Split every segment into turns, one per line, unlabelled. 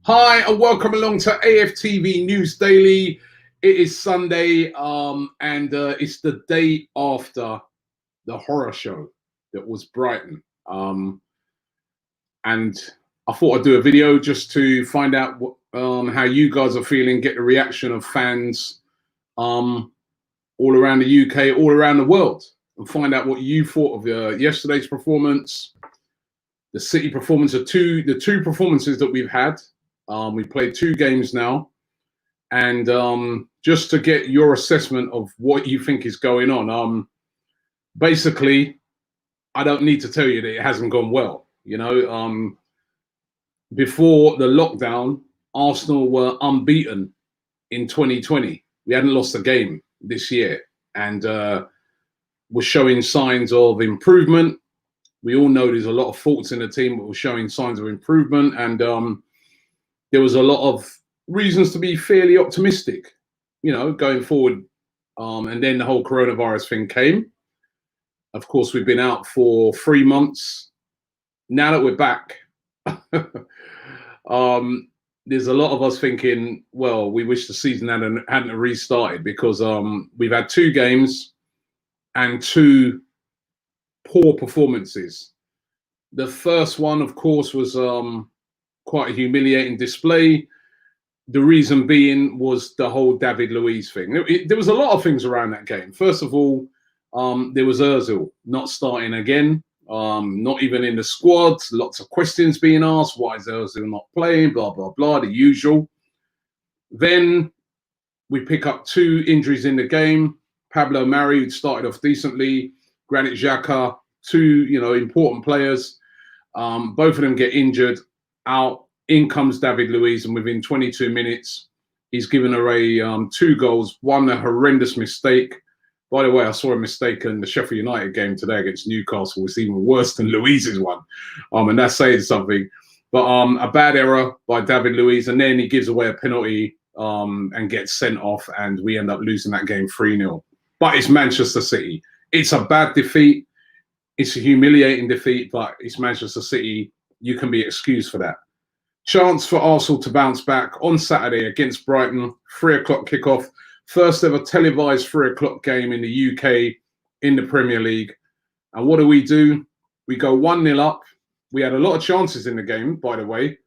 Hi, and welcome along to AFTV News Daily. It is Sunday, and it's the day after the horror show that was Brighton. And I thought I'd do a video just to find out how you guys are feeling, get the reaction of fans all around the UK, all around the world, and find out what you thought of yesterday's performance, the City performance, the two performances that we've had. We played 2 games now, and just to get your assessment of what you think is going on. Basically, I don't need to tell you that it hasn't gone well. Before the lockdown, Arsenal were unbeaten in 2020. We hadn't lost a game this year, and we're showing signs of improvement. We all know there's a lot of faults in the team, but we're showing signs of improvement, and there was a lot of reasons to be fairly optimistic, going forward. And then the whole coronavirus thing came. Of course, we've been out for 3 months. Now that we're back, there's a lot of us thinking, well, we wish the season hadn't restarted, because we've had 2 games and 2 poor performances. The first one, of course, was quite a humiliating display. The reason being was the whole David Luiz thing. There was a lot of things around that game. First of all, there was Ozil not starting again, not even in the squad. Lots of questions being asked. Why is Ozil not playing? Blah, blah, blah, the usual. Then we pick up 2 injuries in the game. Pablo Mari, who started off decently, Granit Xhaka, 2 important players. Both of them get injured. Out. In comes David Luiz, and within 22 minutes, he's given away 2 goals, one a horrendous mistake. By the way, I saw a mistake in the Sheffield United game today against Newcastle. It's even worse than Luiz's one, and that's saying something. But a bad error by David Luiz, and then he gives away a penalty and gets sent off, and we end up losing that game 3-0. But it's Manchester City. It's a bad defeat. It's a humiliating defeat, but it's Manchester City. You can be excused for that. Chance for Arsenal to bounce back on Saturday against Brighton, 3 o'clock kickoff. First ever televised 3 o'clock game in the UK in the Premier League. And what do? We go 1-0 up. We had a lot of chances in the game, by the way.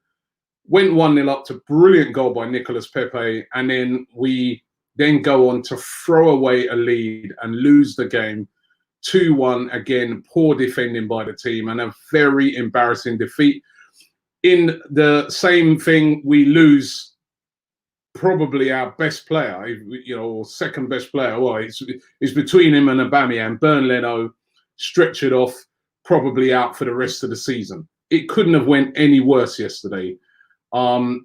Went 1-0 up to brilliant goal by Nicolas Pepe. And then we go on to throw away a lead and lose the game 2-1. Again, poor defending by the team, and a very embarrassing defeat. In the same thing, we lose probably our best player, or second best player. Well, it's between him and Aubameyang. Bern Leno stretchered off, probably out for the rest of the season. It couldn't have went any worse yesterday. Wow,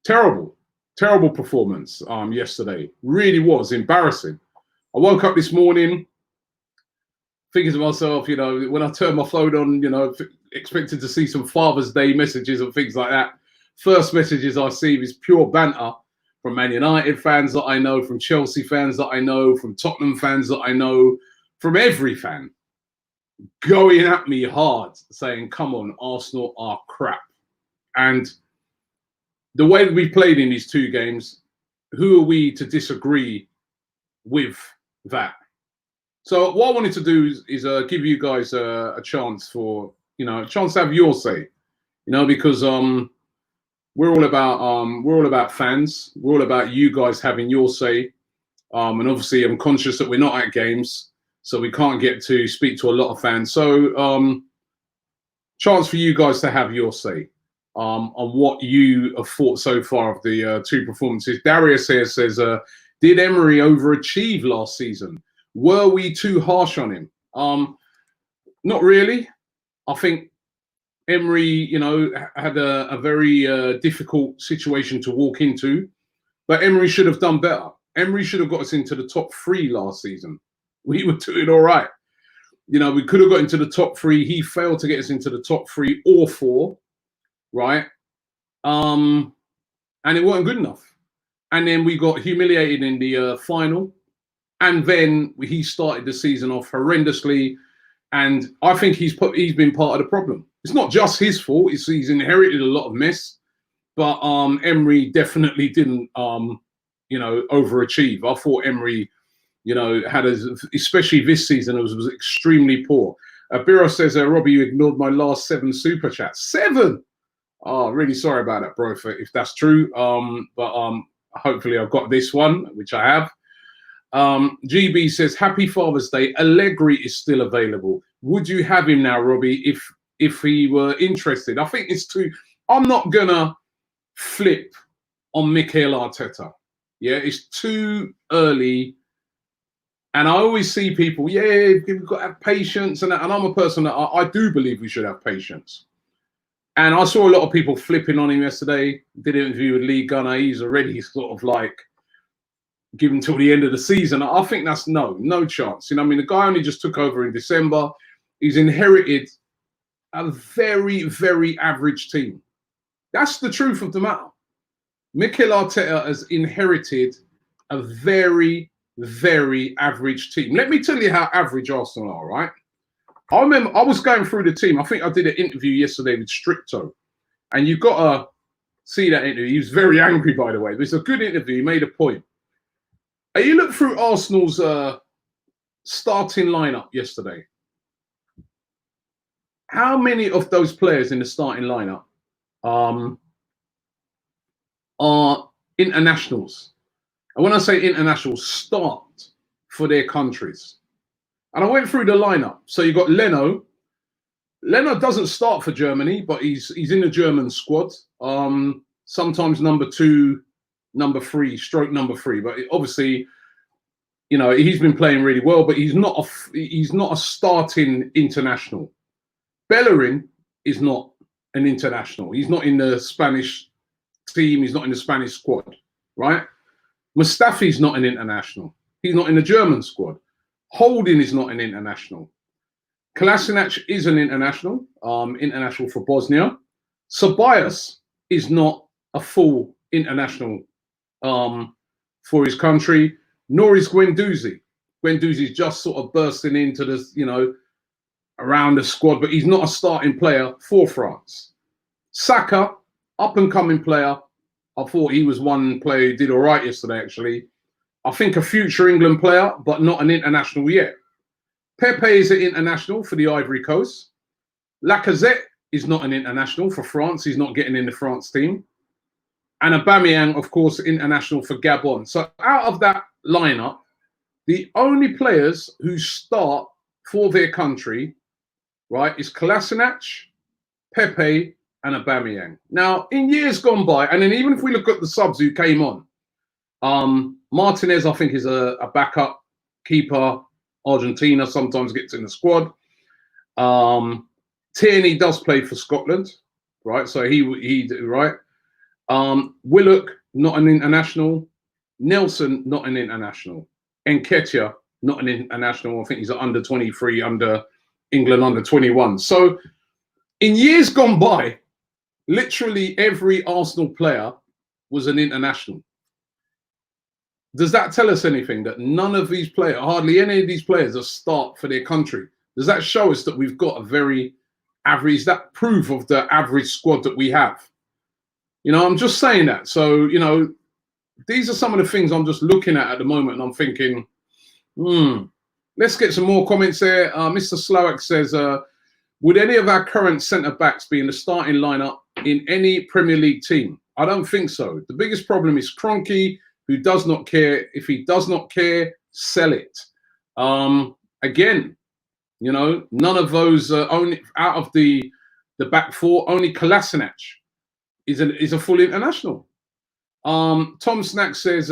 terrible performance yesterday. Really was embarrassing. I woke up this morning thinking to myself, when I turn my phone on, expecting to see some Father's Day messages and things like that. First messages I see is pure banter from Man United fans that I know, from Chelsea fans that I know, from Tottenham fans that I know, from every fan going at me hard, saying, come on, Arsenal are crap. And the way that we played in these 2 games, who are we to disagree with that? So what I wanted to do is give you guys a chance to have your say, because we're all about fans. We're all about you guys having your say, and obviously I'm conscious that we're not at games, so we can't get to speak to a lot of fans. So chance for you guys to have your say on what you have thought so far of the 2 performances. Darius here says, did Emery overachieve last season? Were we too harsh on him? Not really. I think Emery, had a very difficult situation to walk into, but Emery should have done better. Emery should have got us into the top 3 last season. We were doing all right. We could have got into the top 3. He failed to get us into the top 3 or 4, right? And it wasn't good enough. And then we got humiliated in the final. And then he started the season off horrendously. And I think he's been part of the problem. It's not just his fault. He's inherited a lot of mess, but Emery definitely didn't overachieve. I thought Emery, had especially this season, it was extremely poor. Biro says, Robbie, you ignored my last 7 super chats. 7. Oh, really sorry about that, bro, if that's true. But hopefully I've got this one, which I have. GB says, happy Father's Day. Allegri is still available. Would you have him now, Robbie, if he were interested? I think it's too... I'm not going to flip on Mikel Arteta. Yeah, it's too early. And I always see people, you've got to have patience. And I'm a person that I do believe we should have patience. And I saw a lot of people flipping on him yesterday. Did an interview with Lee Gunner. He's already sort of like given till the end of the season. I think that's no chance. The guy only just took over in December. He's inherited a very, very average team. That's the truth of the matter. Mikel Arteta has inherited a very, very average team. Let me tell you how average Arsenal are, right? I remember I was going through the team. I think I did an interview yesterday with Stricto. And you've got to see that interview. He was very angry, by the way. But it's a good interview. He made a point. And you look through Arsenal's starting lineup yesterday. How many of those players in the starting lineup are internationals? And when I say internationals, start for their countries. And I went through the lineup. So you got Leno. Leno doesn't start for Germany, but he's in the German squad. Sometimes number 2, number 3, stroke number 3. But obviously, he's been playing really well, but he's not a starting international. Bellerin is not an international. He's not in the Spanish team. He's not in the Spanish squad, right? Mustafi's not an international. He's not in the German squad. Holding is not an international. Kolasinac is an international, international for Bosnia. Ceballos is not a full international for his country, nor is Guendouzi. Guendouzi's just sort of bursting into this, around the squad, but he's not a starting player for France. Saka, up-and-coming player. I thought he was one player who did all right yesterday, actually. I think a future England player, but not an international yet. Pepe is an international for the Ivory Coast. Lacazette is not an international for France. He's not getting in the France team. And Aubameyang, of course, international for Gabon. So out of that lineup, the only players who start for their country, right, is Kolasinac, Pepe, and Aubameyang. Now, in years gone by, and then even if we look at the subs who came on, Martinez, I think, is a backup keeper. Argentina sometimes gets in the squad. Tierney does play for Scotland, right? So he right. Willock, not an international. Nelson, not an international. Nketiah, not an international. I think he's under 23, under England, under 21. So in years gone by, literally every Arsenal player was an international. Does that tell us anything? That none of these players, hardly any of these players, are start for their country? Does that show us that we've got a very average? Is that proof of the average squad that we have? I'm just saying that. So, these are some of the things I'm just looking at the moment, and I'm thinking, let's get some more comments there. Mr. Slowak says, would any of our current centre-backs be in the starting lineup in any Premier League team? I don't think so. The biggest problem is Kroenke, who does not care. If he does not care, sell it. Again, none of those, only out of the back 4, only Kolasinac is a full international. Tom Snack says,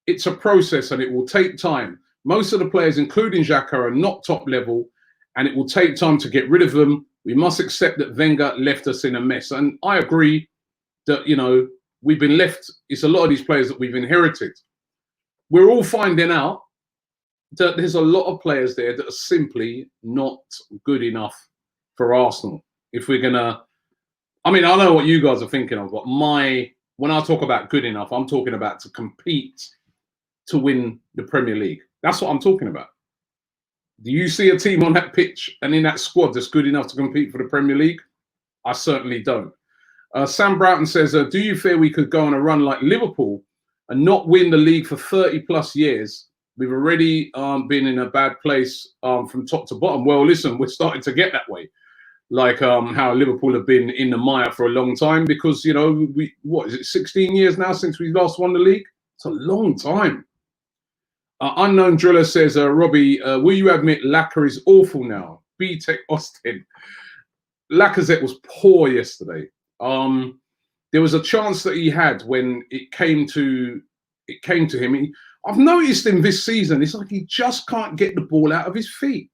it's a process and it will take time. Most of the players, including Xhaka, are not top level, and it will take time to get rid of them. We must accept that Wenger left us in a mess. And I agree that, we've been left, it's a lot of these players that we've inherited. We're all finding out that there's a lot of players there that are simply not good enough for Arsenal. If we're going to, I know what you guys are thinking of, but when I talk about good enough, I'm talking about to compete to win the Premier League. That's what I'm talking about. Do you see a team on that pitch and in that squad that's good enough to compete for the Premier League? I certainly don't. Sam Broughton says, do you fear we could go on a run like Liverpool and not win the league for 30 plus years? We've already been in a bad place from top to bottom. Well, listen, we're starting to get that way. Like how Liverpool have been in the mire for a long time because, you know, what is it, 16 years now since we last won the league? It's a long time. Unknown Driller says, Robbie, will you admit Lacazette is awful now? B-Tech Austin. Lacazette was poor yesterday. There was a chance that he had when it came to him. I've noticed him this season, it's like he just can't get the ball out of his feet.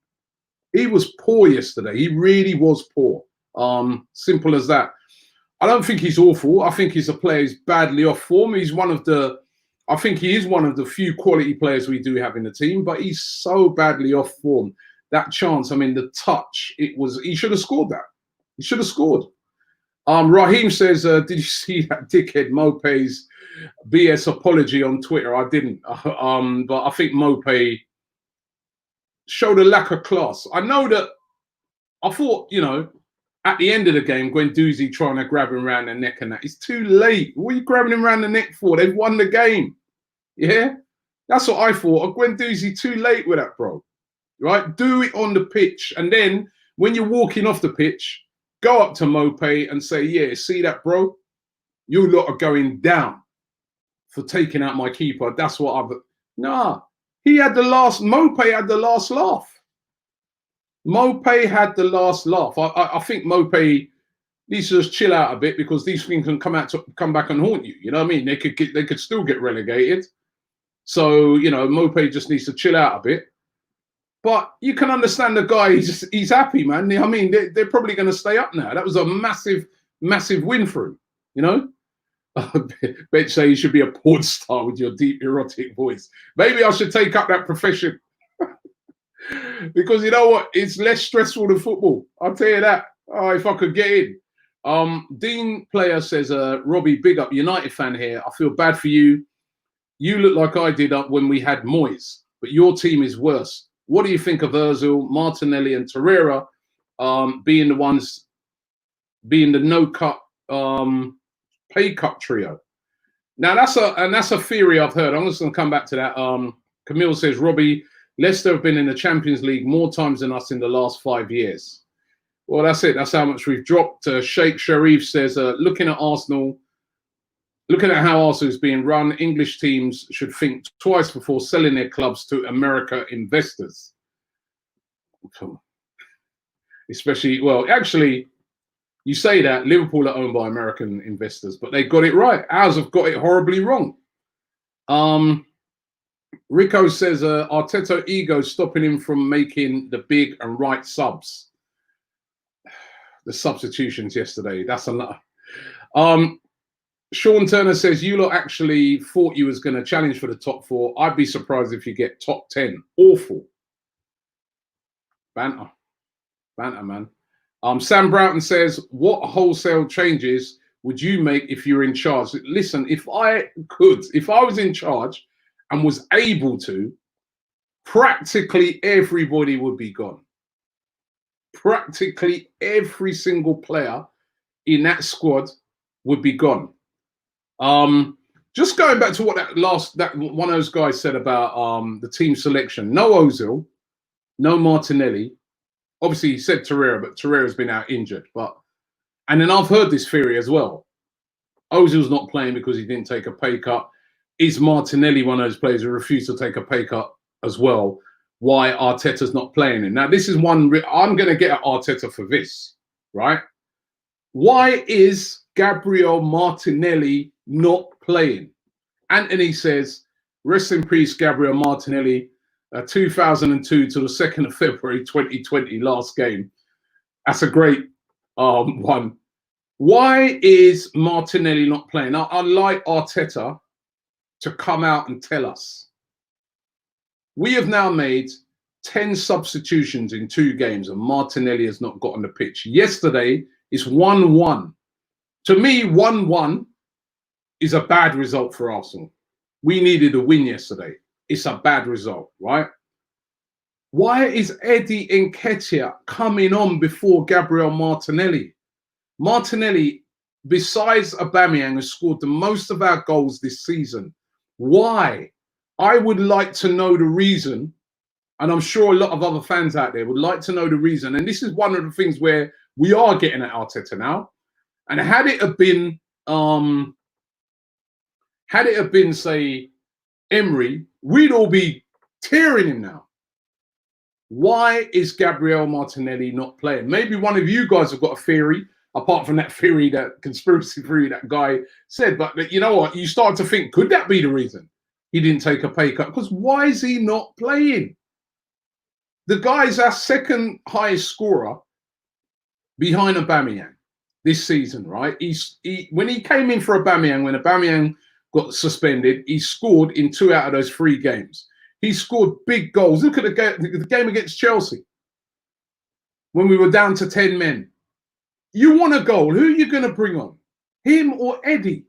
He was poor yesterday. He really was poor. Simple as that. I don't think he's awful. I think he's a player who's badly off form. I think he is one of the few quality players we do have in the team, but he's so badly off form. That chance, I mean, the touch, he should have scored that. He should have scored. Raheem says, did you see that dickhead Mopé's BS apology on Twitter? I didn't. But I think Mopé showed a lack of class. I thought, you know, at the end of the game, Guendouzi trying to grab him around the neck and that. It's too late. What are you grabbing him around the neck for? They've won the game. Yeah? That's what I thought. Guendouzi too late with that, bro. Right? Do it on the pitch. And then when you're walking off the pitch, go up to Mopé and say, yeah, see that, bro? You lot are going down for taking out my keeper. That's what Nah. Mopé had the last laugh. Mopé had the last laugh. I think Mopé needs to just chill out a bit because these things can come back and haunt you. You know what I mean? They could still get relegated. So, you know, Mopé just needs to chill out a bit. But you can understand the guy, he's happy, man. I mean, they're probably going to stay up now. That was a massive, massive win for him, you know? Bet say you should be a porn star with your deep erotic voice. Maybe I should take up that profession. Because you know what? It's less stressful than football. I'll tell you that. Oh, if I could get in. Dean Player says, Robbie, big up United fan here. I feel bad for you. You look like I did up when we had Moyes, but your team is worse. What do you think of Ozil, Martinelli, and Torreira being the no-cut pay cut trio? Now that's a theory I've heard. I'm just going to come back to that. Camille says, Robbie, Leicester have been in the Champions League more times than us in the last 5 years. Well, that's it. That's how much we've dropped. Sheikh Sharif says, looking at Arsenal, looking at how Arsenal is being run, English teams should think twice before selling their clubs to America investors. Especially, well, actually, you say that Liverpool are owned by American investors, but they got it right. Ours have got it horribly wrong. Rico says, Arteta ego stopping him from making the big and right subs. The substitutions yesterday, that's a lot. Sean Turner says, you lot actually thought you was going to challenge for the top 4. I'd be surprised if you get top 10. Awful. Banter, man. Sam Broughton says, what wholesale changes would you make if you were in charge? Listen, if I was in charge and was able to, practically everybody would be gone. Practically every single player in that squad would be gone. Just going back to what that one of those guys said about the team selection. No Ozil, no Martinelli. Obviously, he said Torreira, but Torreira's been out injured. And then I've heard this theory as well. Ozil's not playing because he didn't take a pay cut. Is Martinelli one of those players who refused to take a pay cut as well? Why Arteta's not playing him? Now, this is one I'm going to get at Arteta for this, right? Why is Gabriel Martinelli not playing? Anthony says, rest in peace, Gabriel Martinelli, 2002 to the 2nd of February 2020, last game. That's a great one. Why is Martinelli not playing? I'd like Arteta to come out and tell us. We have now made 10 substitutions in 2 games and Martinelli has not got on the pitch. Yesterday, it's 1-1. To me, 1-1 is a bad result for Arsenal. We needed a win yesterday. It's a bad result, right? Why is Eddie Nketiah coming on before Gabriel Martinelli? Martinelli, besides Aubameyang, has scored the most of our goals this season. Why? I would like to know the reason, and I'm sure a lot of other fans out there would like to know the reason. And this is one of the things where we are getting at Arteta now. And had it have been, say, Emery, we'd all be tearing him now. Why is Gabriel Martinelli not playing? Maybe one of you guys have got a theory, apart from that theory, that conspiracy theory that guy said. But you know what? You start to think, could that be the reason he didn't take a pay cut? Because why is he not playing? The guy's our second highest scorer behind Aubameyang this season, right? When he came in for Aubameyang, when Aubameyang got suspended, he scored in 2 out of those 3 games. He scored big goals. Look at the game against Chelsea when we were down to 10 men. You want a goal. Who are you going to bring on? Him or Eddie?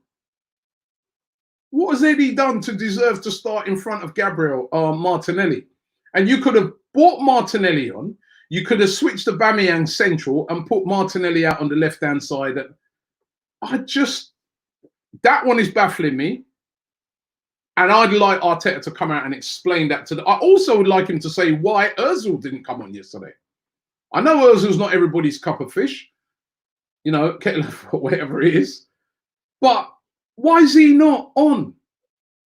What has Eddie done to deserve to start in front of Gabriel Martinelli? And you could have brought Martinelli on. You could have switched to Aubameyang central and put Martinelli out on the left-hand side. That one is baffling me. And I'd like Arteta to come out and explain that to I also would like him to say why Ozil didn't come on yesterday. I know Ozil's not everybody's cup of fish, you know, kettle or whatever it is. But why is he not on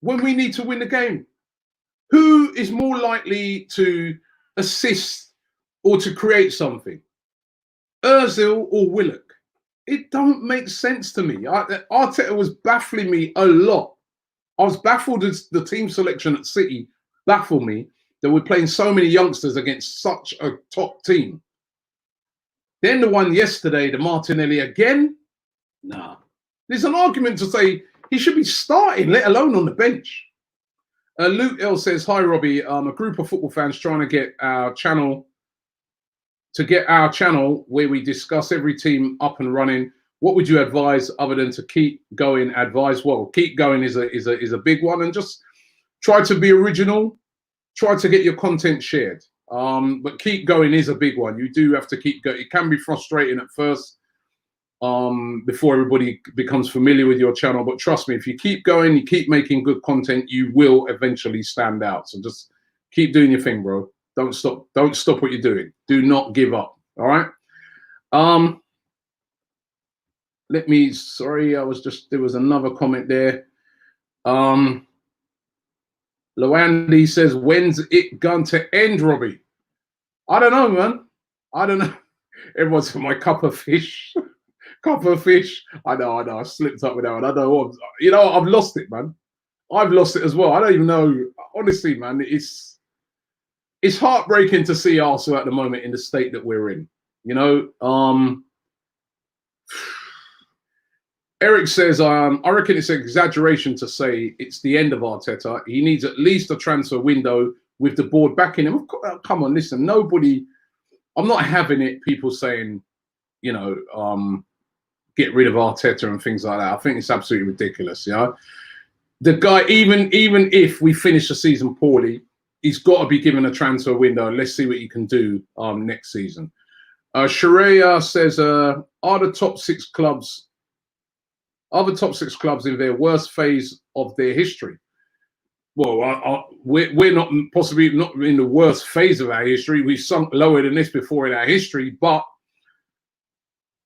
when we need to win the game? Who is more likely to assist or to create something? Ozil or Willock? It don't make sense to me. Arteta was baffling me a lot. I was baffled as the team selection at City baffled me that we're playing so many youngsters against such a top team. Then the one yesterday, the Martinelli again. Nah. There's an argument to say he should be starting, let alone on the bench. Luke L says, hi, Robbie. A group of football fans trying to get our channel where we discuss every team up and running. What would you advise other than to keep going? Advise? Well, keep going is a big one, and just try to be original. Try to get your content shared. But keep going is a big one. You do have to keep going. It can be frustrating at first before everybody becomes familiar with your channel. But trust me, if you keep going, you keep making good content, you will eventually stand out. So just keep doing your thing, bro. Don't stop. Don't stop what you're doing. Do not give up. All right. There was another comment there. Lowandi says, when's it going to end, Robbie? I don't know, man. I don't know. Everyone's for my cup of fish. Cup of fish. I know. I slipped up with that one. I know what. You know, I've lost it, man. I've lost it as well. I don't even know. Honestly, man, it's heartbreaking to see Arsenal at the moment in the state that we're in. You know, Eric says, I reckon it's an exaggeration to say it's the end of Arteta. He needs at least a transfer window with the board backing him. Come on, listen, I'm not having it, people saying, you know, get rid of Arteta and things like that. I think it's absolutely ridiculous, you know. The guy, even if we finish the season poorly, he's got to be given a transfer window. Let's see what he can do next season. Sharia says, are the top six clubs in their worst phase of their history? Well, we're not possibly not in the worst phase of our history. We've sunk lower than this before in our history, but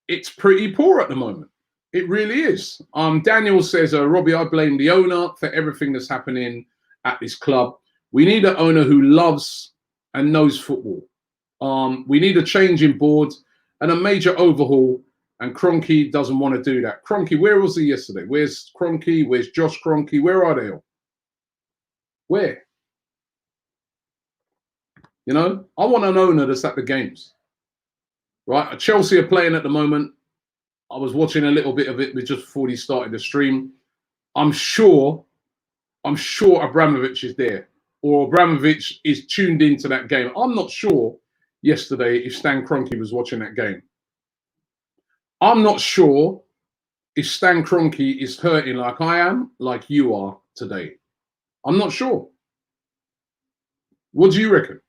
it's pretty poor at the moment. It really is. Daniel says, Robbie, I blame the owner for everything that's happening at this club. We need an owner who loves and knows football. We need a change in board and a major overhaul. And Kroenke doesn't want to do that. Kroenke, where was he yesterday? Where's Kroenke? Where's Josh Kroenke? Where are they all? Where? You know, I want an owner that's at the games. Right? Chelsea are playing at the moment. I was watching a little bit of it just before he started the stream. I'm sure Abramovich is there, or Abramovich is tuned into that game. I'm not sure yesterday if Stan Kroenke was watching that game. I'm not sure if Stan Kroenke is hurting like I am, like you are today. I'm not sure. What do you reckon?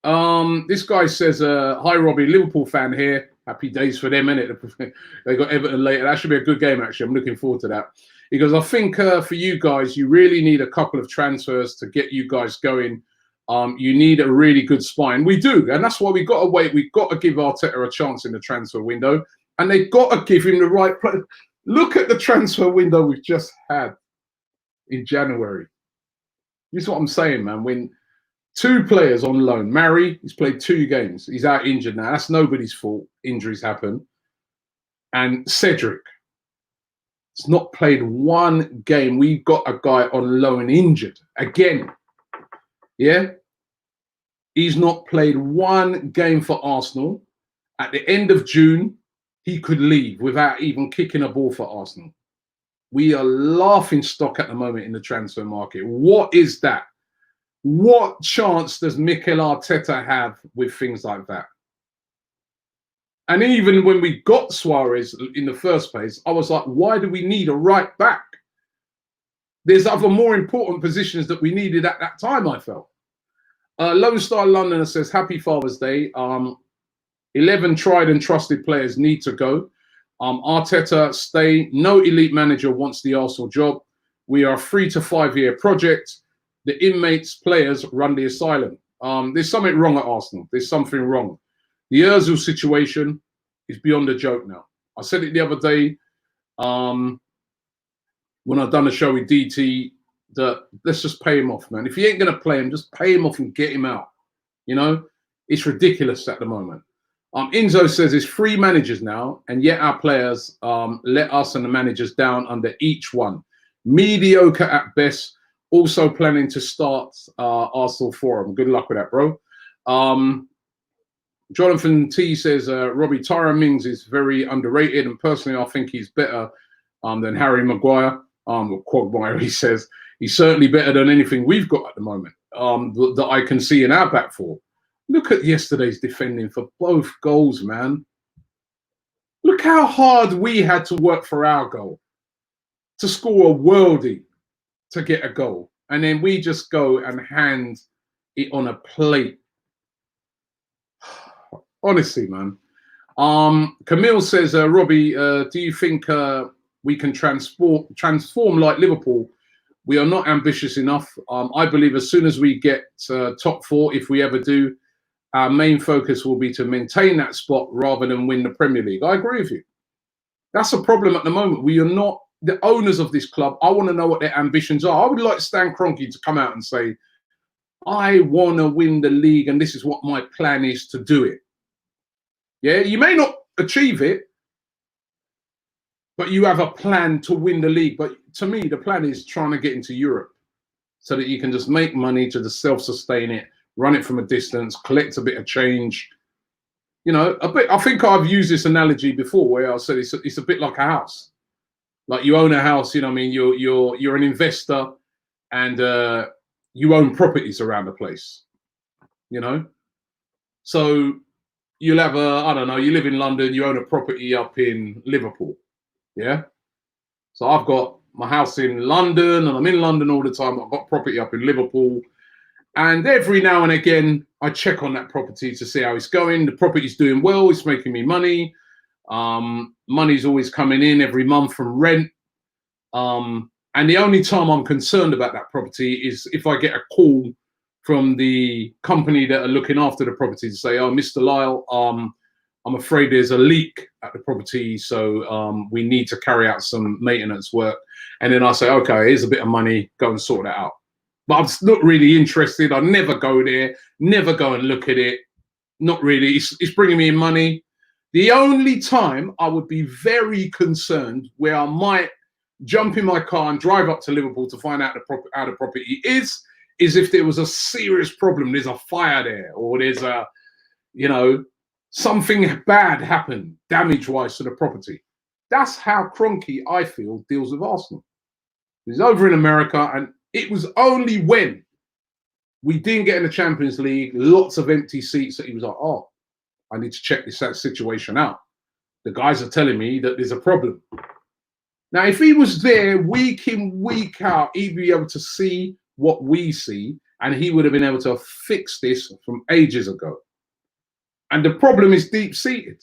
This guy says, hi Robbie, Liverpool fan here. Happy days for them, innit? They got Everton later. That should be a good game, actually. I'm looking forward to that. He goes, I think for you guys, you really need a couple of transfers to get you guys going. You need a really good spine. We do, and that's why we've got to wait. We've got to give Arteta a chance in the transfer window, and they've got to give him the right play. Look at the transfer window we've just had in January. This is what I'm saying, man. When 2 players on loan, Mari, he's played 2 games. He's out injured now. That's nobody's fault. Injuries happen. And Cedric, it's not played 1 game. We've got a guy on loan injured again. Yeah, he's not played 1 game for Arsenal. At the end of June, he could leave without even kicking a ball for Arsenal. We are laughing stock at the moment in the transfer market. What is that? What chance does Mikel Arteta have with things like that? And even when we got Suarez in the first place, I was like, why do we need a right back? There's other more important positions that we needed at that time, I felt. Lone Star Londoner says, happy Father's Day. 11 tried and trusted players need to go. Arteta, stay. No elite manager wants the Arsenal job. We are a 3 to 5 year project. The inmates, players run the asylum. There's something wrong at Arsenal. There's something wrong. The Ozil situation is beyond a joke now. I said it the other day when I've done a show with DT that let's just pay him off, man. If you ain't going to play him, just pay him off and get him out. You know, it's ridiculous at the moment. Inzo says it's 3 managers now, and yet our players let us and the managers down under each one. Mediocre at best. Also planning to start Arsenal Forum. Good luck with that, bro. Jonathan T says, Robbie, Tyrone Mings is very underrated, and personally I think he's better than Harry Maguire. Quagmire, he says. He's certainly better than anything we've got at the moment that I can see in our back four. Look at yesterday's defending for both goals, man. Look how hard we had to work for our goal, to score a worldie, to get a goal. And then we just go and hand it on a plate. Honestly, man. Camille says, Robbie, do you think we can transform like Liverpool? We are not ambitious enough. I believe as soon as we get top 4, if we ever do, our main focus will be to maintain that spot rather than win the Premier League. I agree with you. That's a problem at the moment. We are not the owners of this club. I want to know what their ambitions are. I would like Stan Kroenke to come out and say, I want to win the league and this is what my plan is to do it. Yeah, you may not achieve it, but you have a plan to win the league. But to me, the plan is trying to get into Europe so that you can just make money to just self-sustain it, run it from a distance, collect a bit of change. You know, a bit. I think I've used this analogy before where I said it's a bit like a house. Like you own a house, you know what I mean? You're an investor and you own properties around the place, you know? So you'll have I don't know, you live in London, you own a property up in Liverpool, yeah? So I've got my house in London and I'm in London all the time. I've got property up in Liverpool. And every now and again, I check on that property to see how it's going. The property's doing well, it's making me money. Money's always coming in every month from rent. And the only time I'm concerned about that property is if I get a call from the company that are looking after the property to say, oh, Mr. Lyle, I'm afraid there's a leak at the property, so we need to carry out some maintenance work. And then I say, okay, here's a bit of money, go and sort that out. But I'm not really interested. I never go there, never go and look at it. Not really. It's bringing me in money. The only time I would be very concerned where I might jump in my car and drive up to Liverpool to find out how the property is if there was a serious problem. There's a fire there, or there's a, you know, something bad happened damage-wise to the property. That's how Kroenke, I feel, deals with Arsenal. He's over in America, and it was only when we didn't get in the Champions League, lots of empty seats, that he was like, oh, I need to check this situation out. The guys are telling me that there's a problem. Now, if he was there week in, week out, he'd be able to see what we see and he would have been able to fix this from ages ago. And the problem is deep-seated.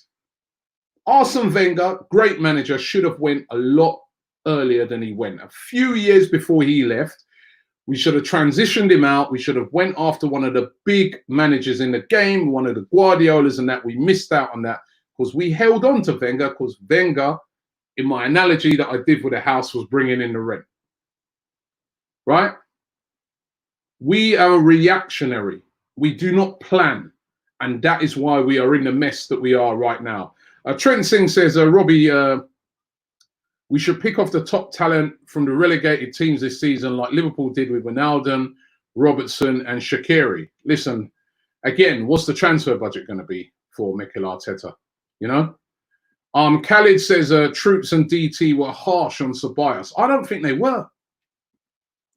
Arsene Wenger, great manager, should have went a lot earlier than he went. A few years before he left, we should have transitioned him out. We should have went after one of the big managers in the game, one of the Guardiolas, and that. We missed out on that because we held on to Wenger, because Wenger, in my analogy that I did with the house, was bringing in the rent. Right? We are reactionary. We do not plan. And that is why we are in the mess that we are right now. Trent Singh says, Robbie, we should pick off the top talent from the relegated teams this season, like Liverpool did with Wijnaldum, Robertson and Shaqiri. Listen, again, what's the transfer budget going to be for Mikel Arteta? You know? Khalid says, Troops and DT were harsh on Ceballos. I don't think they were.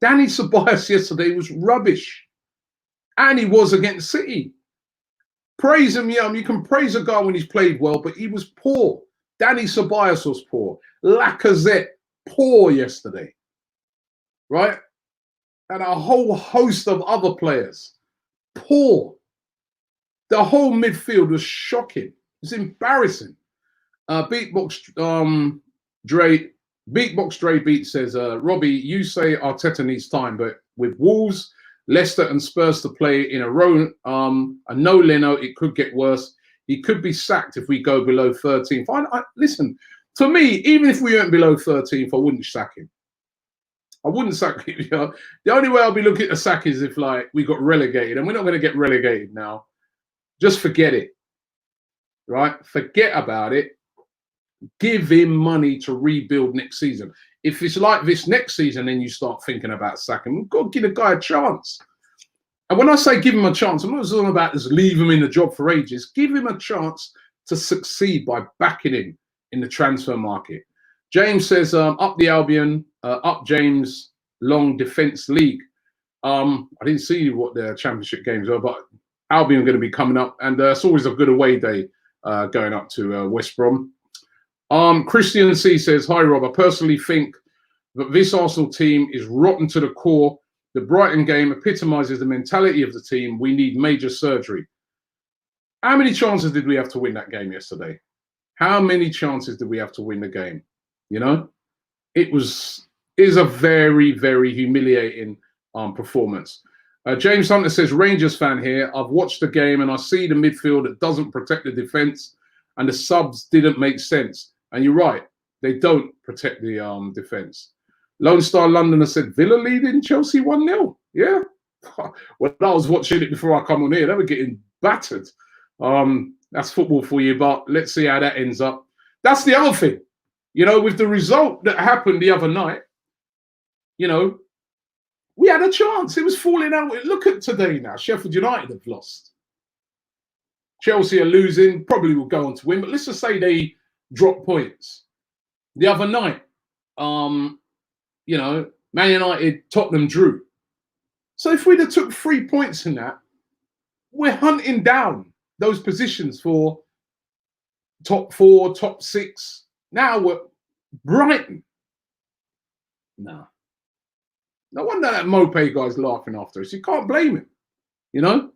Danny Ceballos yesterday was rubbish. And he was against City. Praise him, yeah. You can praise a guy when he's played well, but he was poor. Danny Ceballos was poor. Lacazette, poor yesterday. Right? And a whole host of other players, poor. The whole midfield was shocking. It's embarrassing. Beatbox Dre Beat says, Robbie, you say Arteta needs time, but with Wolves, Leicester and Spurs to play in a row, a no Leno, it could get worse. He could be sacked if we go below 13th. Listen, to me, even if we weren't below 13th, I wouldn't sack him. I wouldn't sack him. You know? The only way I'll be looking at a sack is if, like, we got relegated, and we're not going to get relegated now. Just forget it, right? Forget about it. Give him money to rebuild next season. If it's like this next season, then you start thinking about sacking. We've got to give a guy a chance. And when I say give him a chance, I'm not just talking about just leave him in the job for ages. Give him a chance to succeed by backing him in the transfer market. James says, up the Albion, up James, long defence league. I didn't see what their championship games were, but Albion are going to be coming up. And it's always a good away day going up to West Brom. Christian C says, hi, Rob. I personally think that this Arsenal team is rotten to the core. The Brighton game epitomizes the mentality of the team. We need major surgery. How many chances did we have to win that game yesterday? How many chances did we have to win the game? You know, it is a very, very humiliating performance. James Hunter says, Rangers fan here. I've watched the game and I see the midfield that doesn't protect the defence, and the subs didn't make sense. And you're right, they don't protect the defence. Lone Star Londoner said, Villa leading Chelsea 1-0. Yeah. Well, I was watching it before I come on here. They were getting battered. That's football for you, but let's see how that ends up. That's the other thing. You know, with the result that happened the other night, you know, we had a chance. It was falling out. Look at today now. Sheffield United have lost. Chelsea are losing. Probably will go on to win. But let's just say they drop points. The other night, you know, Man United, Tottenham drew. So if we'd have took 3 points in that, we're hunting down those positions for top 4, top 6. Now we're Brighton. No. No wonder that Mopé guy's laughing after us. You can't blame him, you know?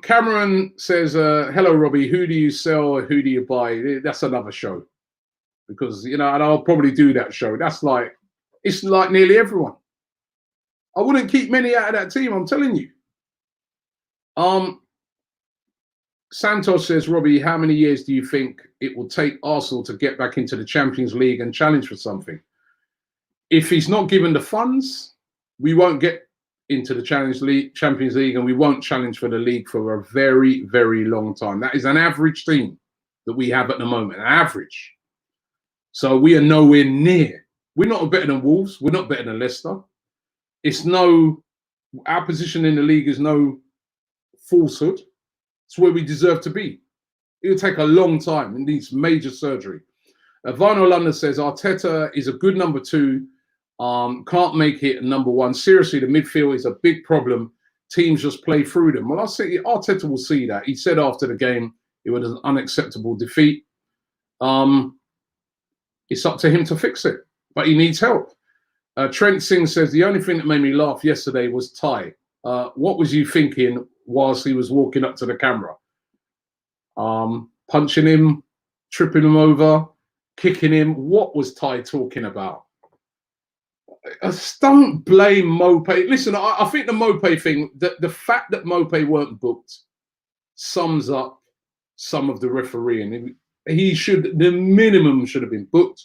Cameron says, hello, Robbie. Who do you sell or who do you buy? That's another show. Because, you know, and I'll probably do that show. That's like, it's like nearly everyone. I wouldn't keep many out of that team, I'm telling you. Santos says, Robbie, how many years do you think it will take Arsenal to get back into the Champions League and challenge for something? If he's not given the funds, we won't get into the Champions League, and we won't challenge for the league for a very, very long time. That is an average team that we have at the moment, an average. So we are nowhere near. We're not better than Wolves. We're not better than Leicester. Our position in the league is no falsehood. It's where we deserve to be. It'll take a long time. It needs major surgery. Vinyl London says, Arteta is a good number 2. Can't make it number 1. Seriously, the midfield is a big problem. Teams just play through them. Well, I say Arteta will see that. He said after the game it was an unacceptable defeat. It's up to him to fix it, but he needs help. Trent Singh says, the only thing that made me laugh yesterday was Ty. What was you thinking whilst he was walking up to the camera? Punching him, tripping him over, kicking him. What was Ty talking about? Don't blame Mope. Listen, I think the Mope thing, the fact that Mope weren't booked sums up some of the refereeing. He should, the minimum should have been booked.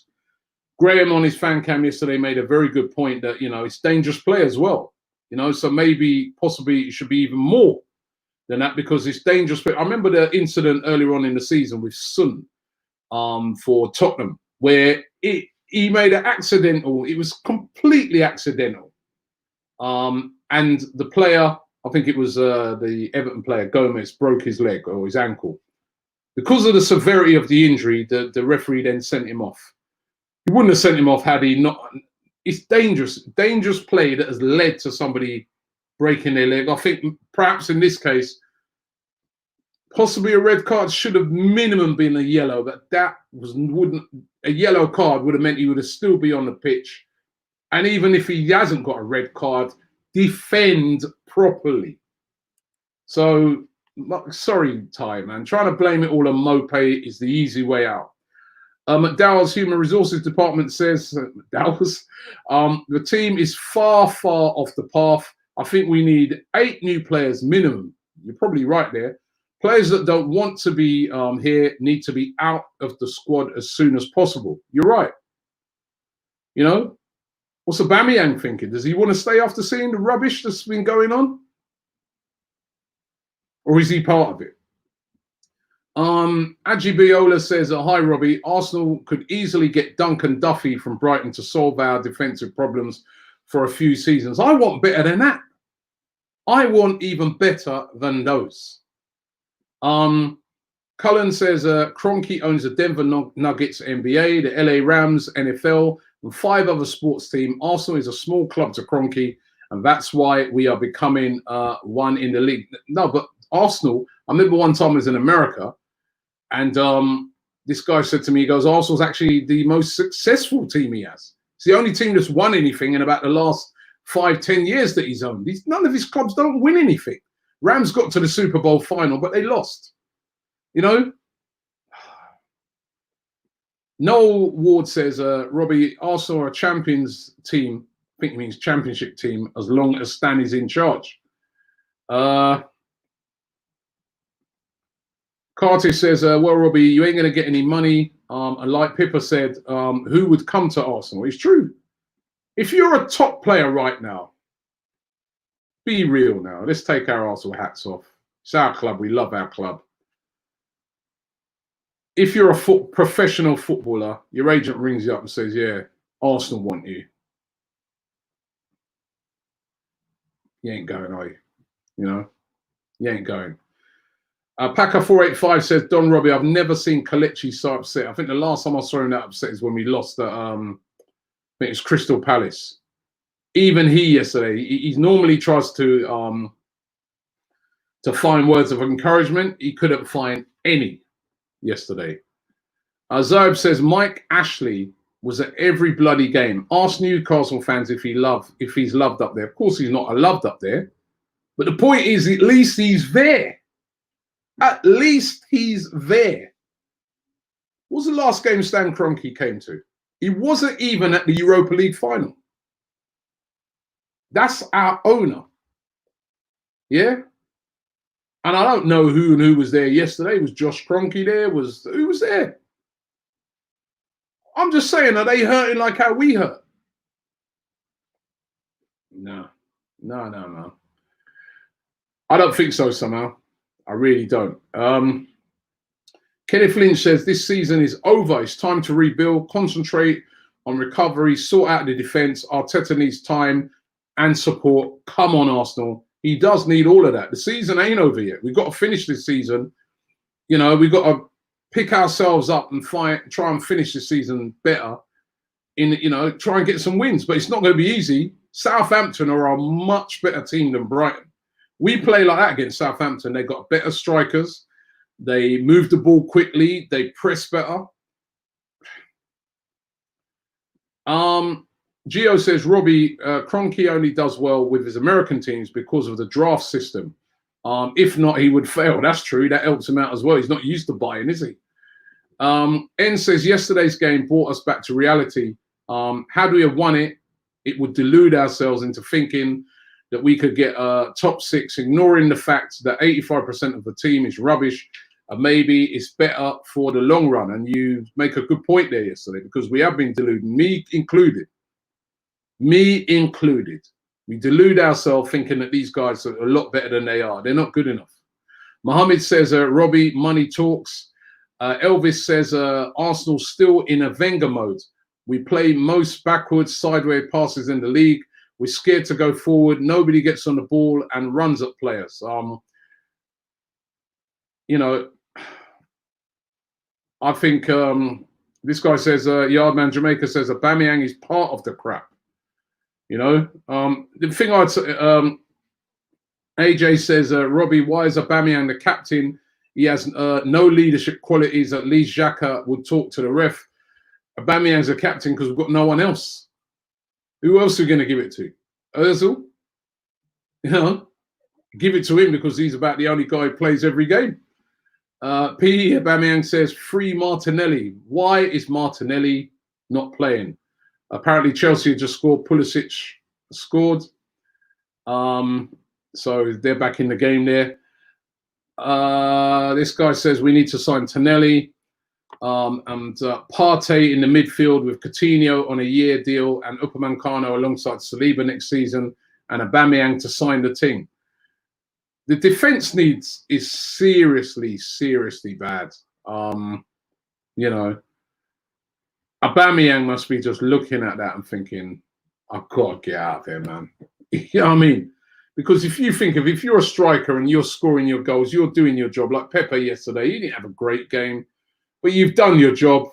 Graham on his fan cam yesterday made a very good point that, you know, it's dangerous play as well. You know, so maybe, possibly it should be even more than that because it's dangerous play. I remember the incident earlier on in the season with Sun for Tottenham, where he made an accidental, it was completely accidental. And the player, I think it was the Everton player, Gomez, broke his leg or his ankle. Because of the severity of the injury, the referee then sent him off. He wouldn't have sent him off had he not. It's dangerous play that has led to somebody breaking their leg. I think perhaps in this case, possibly a red card should have minimum been a yellow, but that wouldn't. A yellow card would have meant he would have still be on the pitch. And even if he hasn't got a red card, defend properly. So, sorry, Ty, man. Trying to blame it all on Mope is the easy way out. McDowell's Human Resources Department says, the team is far off the path. I think we need 8 new players minimum. You're probably right there. Players that don't want to be here need to be out of the squad as soon as possible. You're right. You know, what's Aubameyang thinking? Does he want to stay after seeing the rubbish that's been going on? Or is he part of it? Ajibiola says, hi, Robbie. Arsenal could easily get Duncan Duffy from Brighton to solve our defensive problems for a few seasons. I want better than that. I want even better than those. Cullen says, Kroenke owns the Denver Nuggets NBA, the LA Rams NFL, and 5 other sports teams. Arsenal is a small club to Kroenke, and that's why we are becoming one in the league. No, but Arsenal, I remember one time I was in America, and this guy said to me, he goes, Arsenal's actually the most successful team he has. It's the only team that's won anything in about the last 5-10 years that he's owned. None of his clubs don't win anything. Rams got to the Super Bowl final, but they lost. You know? Noel Ward says, Robbie, Arsenal are a champions team. I think he means championship team, as long as Stan is in charge. Carter says, well, Robbie, you ain't going to get any money. And like Pippa said, who would come to Arsenal? It's true. If you're a top player right now, be real now. Let's take our Arsenal hats off. It's our club. We love our club. If you're a professional footballer, your agent rings you up and says, yeah, Arsenal want you. You ain't going, are you? You know? You ain't going. Packer485 says, Don Robbie, I've never seen Kelechi so upset. I think the last time I saw him that upset is when we lost at, I think it's Crystal Palace. Even he yesterday, he normally tries to find words of encouragement. He couldn't find any yesterday. Zoeb says, Mike Ashley was at every bloody game. Ask Newcastle fans if he's loved up there. Of course he's not loved up there. But the point is, at least he's there. At least he's there. What was the last game Stan Kroenke came to? He wasn't even at the Europa League final. That's our owner. Yeah? And I don't know who was there yesterday. Was Josh Kroenke there? Who was there? I'm just saying, are they hurting like how we hurt? No. I don't think so somehow. I really don't. Kenneth Lynch says, this season is over. It's time to rebuild, concentrate on recovery, sort out the defence. Arteta needs time and support. Come on, Arsenal. He does need all of that. The season ain't over yet. We've got to finish this season. You know, we've got to pick ourselves up and try and finish the season better. Try and get some wins. But it's not going to be easy. Southampton are a much better team than Brighton. We play like that against Southampton. They've got better strikers. They move the ball quickly. They press better. Gio says, Robbie, Kroenke only does well with his American teams because of the draft system. If not, he would fail. That's true. That helps him out as well. He's not used to buying, is he? N says, yesterday's game brought us back to reality. Had we have won it, it would delude ourselves into thinking that we could get a top 6, ignoring the fact that 85% of the team is rubbish. Maybe it's better for the long run. And you make a good point there yesterday, because we have been deluded, me included. Me included. We delude ourselves thinking that these guys are a lot better than they are. They're not good enough. Mohammed says, Robbie, money talks. Elvis says, Arsenal still in a Wenger mode. We play most backwards, sideways passes in the league. We're scared to go forward. Nobody gets on the ball and runs at players. You know, I think this guy says, Yardman Jamaica says, Aubameyang is part of the crap. You know, the thing I'd say, AJ says, Robbie, why is Aubameyang the captain? He has no leadership qualities. At least Xhaka would talk to the ref. Aubameyang's a captain because we've got no one else. Who else are we going to give it to? Ozil? You know, give it to him because he's about the only guy who plays every game. P. Aubameyang says, free Martinelli. Why is Martinelli not playing? Apparently Chelsea just scored. Pulisic scored. So they're back in the game there. This guy says we need to sign Tonelli. And Partey in the midfield with Coutinho on a year deal and Upamecano alongside Saliba next season, and Aubameyang to sign the team. The defense needs is seriously, seriously bad. You know, Aubameyang must be just looking at that and thinking, I've got to get out there, man. You know what I mean? Because if you think of, if you're a striker and you're scoring your goals, you're doing your job. Like Pepe yesterday, he didn't have a great game, but you've done your job.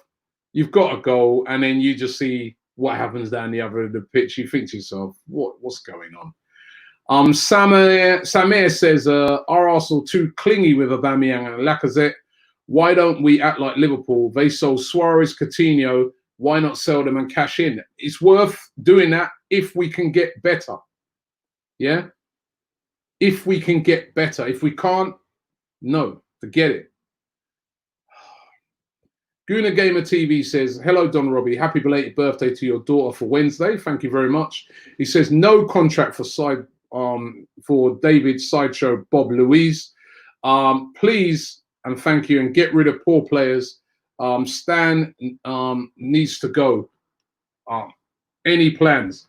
You've got a goal, and then you just see what happens down the other end of the pitch. You think to yourself, what's going on? Samir says, are Arsenal too clingy with Aubameyang and Lacazette? Why don't we act like Liverpool? They sold Suarez, Coutinho. Why not sell them and cash in? It's worth doing that if we can get better. Yeah? If we can get better. If we can't, no, forget it. Guna Gamer TV says, hello, Don Robbie. Happy belated birthday to your daughter for Wednesday. Thank you very much. He says, no contract for David's sideshow Bob Louise. Please and thank you, and get rid of poor players. Stan needs to go. Any plans?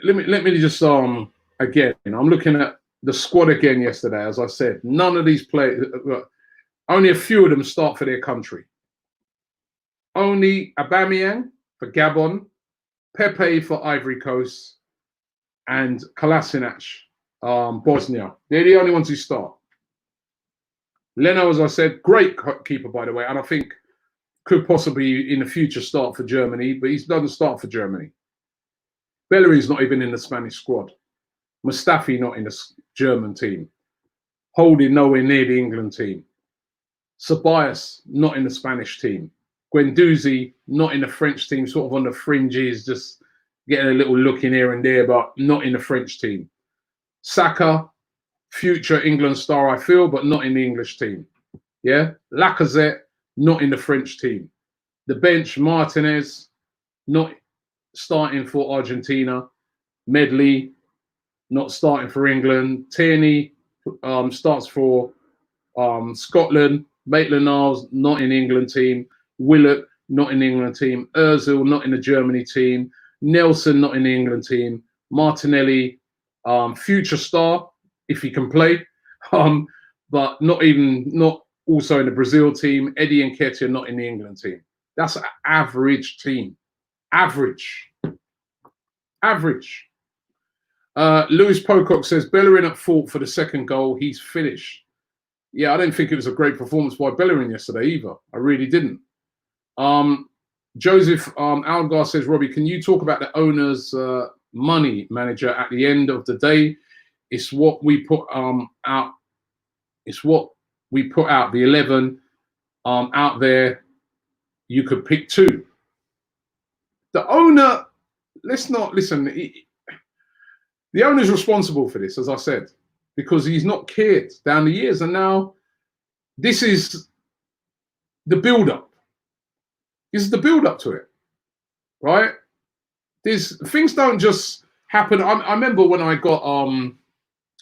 Let me just again. I'm looking at the squad again yesterday. As I said, none of these players. Only a few of them start for their country. Only Aubameyang for Gabon, Pepe for Ivory Coast, and Kolasinac, Bosnia. They're the only ones who start. Leno, as I said, great keeper, by the way, and I think could possibly in the future start for Germany, but he doesn't start for Germany. Bellerin's not even in the Spanish squad. Mustafi not in the German team. Holding nowhere near the England team. Ceballos not in the Spanish team. Guendouzi not in the French team, sort of on the fringes, just getting a little look in here and there, but not in the French team. Saka, future England star, I feel, but not in the English team. Yeah, Lacazette not in the French team. The bench, Martinez not starting for Argentina. Medley not starting for England. Tierney starts for Scotland. Maitland-Niles not in the England team. Willock not in the England team. Ozil not in the Germany team. Nelson not in the England team. Martinelli, future star if he can play, but not also in the Brazil team. Eddie Nketiah not in the England team. That's an average team. Average. Lewis Pocock says, Bellerin at fault for the second goal. He's finished. Yeah, I didn't think it was a great performance by Bellerin yesterday either. I really didn't. Joseph Algar says, Robbie, can you talk about the owner's money manager at the end of the day? It's what we put out. It's what we put out. The 11 out there. You could pick two. The owner let's not listen. The owner's responsible for this, as I said, because he's not cared down the years, and now this is the build-up. This is the build-up to it, right? These things don't just happen. I remember when I got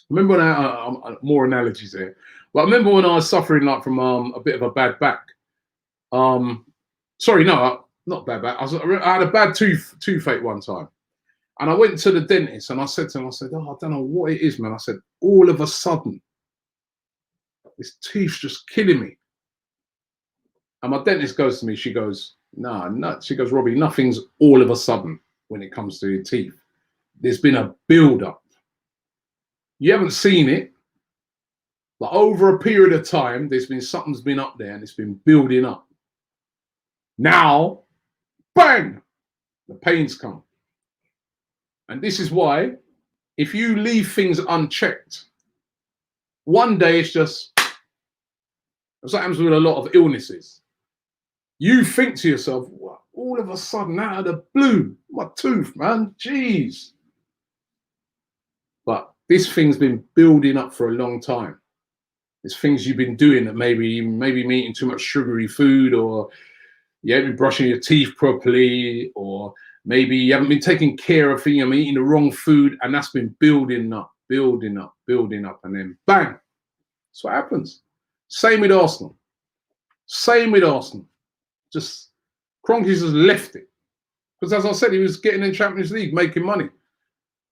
remember when more analogies here, but I remember when I was suffering like from a bit of a bad back. Sorry, no, not bad back. I had a bad toothache one time, and I went to the dentist, and I said to him, I said, "Oh, I don't know what it is, man." I said, "All of a sudden, this teeth's just killing me." And my dentist goes to me, she goes, "No." She goes, "Robbie, nothing's all of a sudden when it comes to your teeth. There's been a build-up. You haven't seen it, but over a period of time, something's been up there and it's been building up. Now, bang, the pains come. And this is why, if you leave things unchecked, one day it's just, that's what happens with a lot of illnesses. You think to yourself, well, all of a sudden, out of the blue, my tooth, man, jeez. But this thing's been building up for a long time. There's things you've been doing that maybe eating too much sugary food, or you haven't been brushing your teeth properly, or maybe you haven't been taking care of things, eating the wrong food, and that's been building up, and then bang, that's what happens. Same with Arsenal. Just Kroenke's has left it. Because as I said, he was getting in Champions League, making money.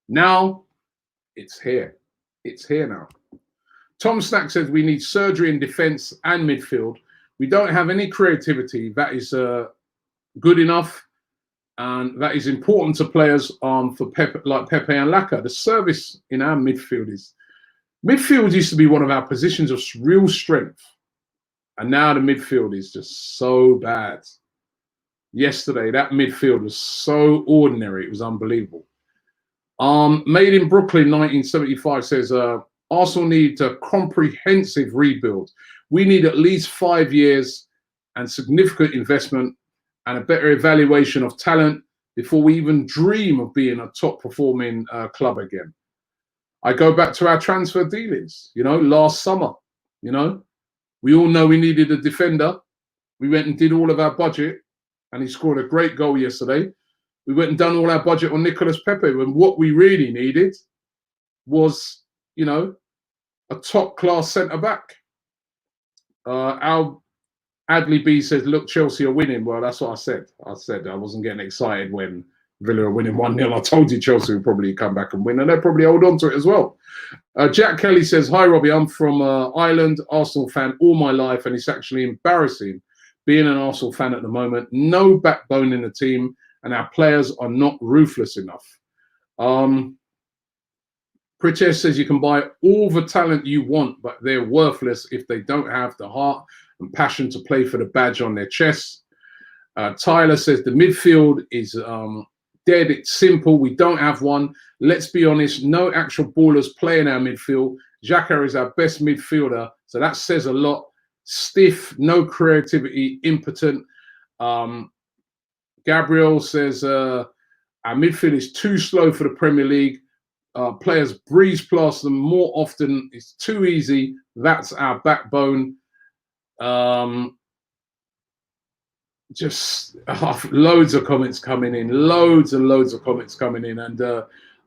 Now, it's here. It's here now. Tom Snack says we need surgery in defence and midfield. We don't have any creativity. That is good enough. And that is important to players for Pepe, like Pepe and Laka. The service in our midfield used to be one of our positions of real strength. And now the midfield is just so bad. Yesterday, that midfield was so ordinary. It was unbelievable. Made in Brooklyn, 1975 says, Arsenal need a comprehensive rebuild. We need at least 5 years and significant investment and a better evaluation of talent before we even dream of being a top performing club again. I go back to our transfer dealings, last summer, we all know we needed a defender. We went and did all of our budget, and he scored a great goal yesterday. We went and done all our budget on Nicolas Pepe, when what we really needed was, a top-class centre-back. Al Adley B says, look, Chelsea are winning. Well, that's what I said. I said I wasn't getting excited when Villa are winning 1-0. I told you Chelsea would probably come back and win, and they'll probably hold on to it as well. Jack Kelly says, hi, Robbie. I'm from Ireland, Arsenal fan all my life, and it's actually embarrassing being an Arsenal fan at the moment. No backbone in the team, and our players are not ruthless enough. Pritesh says you can buy all the talent you want, but they're worthless if they don't have the heart and passion to play for the badge on their chest. Tyler says the midfield is dead. It's simple. We don't have one. Let's be honest. No actual ballers play in our midfield. Xhaka is our best midfielder, so that says a lot. Stiff, no creativity, impotent. Gabriel says our midfield is too slow for the Premier League. Players breeze past them more often. It's too easy. That's our backbone. Just loads of comments coming in, loads and loads of comments coming in, and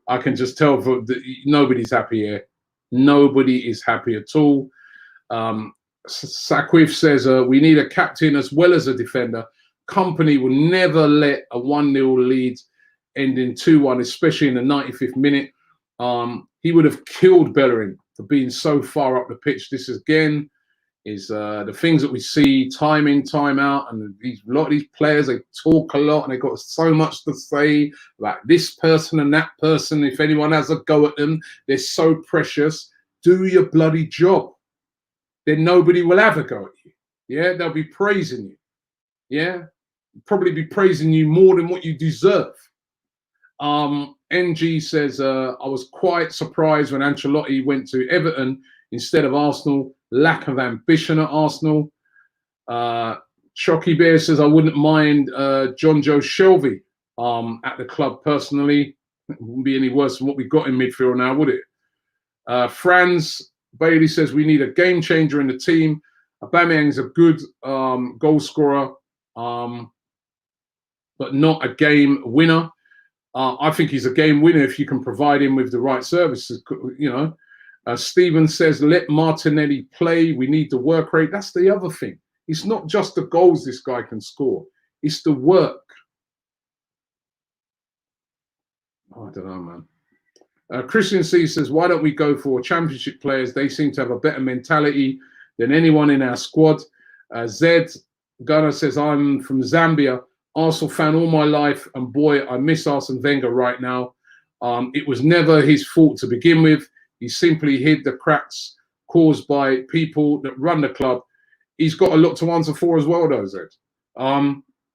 I can just tell nobody's happy here. Nobody is happy at all. Sakwif says we need a captain as well as a defender. Company will never let a 1-0 lead end in 2-1, especially in the 95th minute. He would have killed Bellerin for being so far up the pitch. This again is the things that we see time in, time out, and a lot of these players, they talk a lot and they've got so much to say about this person and that person. If anyone has a go at them, they're so precious. Do your bloody job. Then nobody will ever go at you. Yeah, they'll be praising you. Yeah, probably be praising you more than what you deserve. NG says, I was quite surprised when Ancelotti went to Everton instead of Arsenal. Lack of ambition at Arsenal. Chocky Bear says, I wouldn't mind John Joe Shelby at the club personally. It wouldn't be any worse than what we've got in midfield now, would it? Franz Bailey says we need a game changer in the team. Aubameyang's a good goal scorer, but not a game winner. I think he's a game winner if you can provide him with the right services. You know, Stephen says let Martinelli play. We need the work rate. That's the other thing. It's not just the goals this guy can score. It's the work. Oh, I don't know, man. Christian C says, why don't we go for championship players? They seem to have a better mentality than anyone in our squad. Zed Gunnar says, I'm from Zambia. Arsenal fan all my life, and boy, I miss Arsene Wenger right now. It was never his fault to begin with. He simply hid the cracks caused by people that run the club. He's got a lot to answer for as well, though, Zed.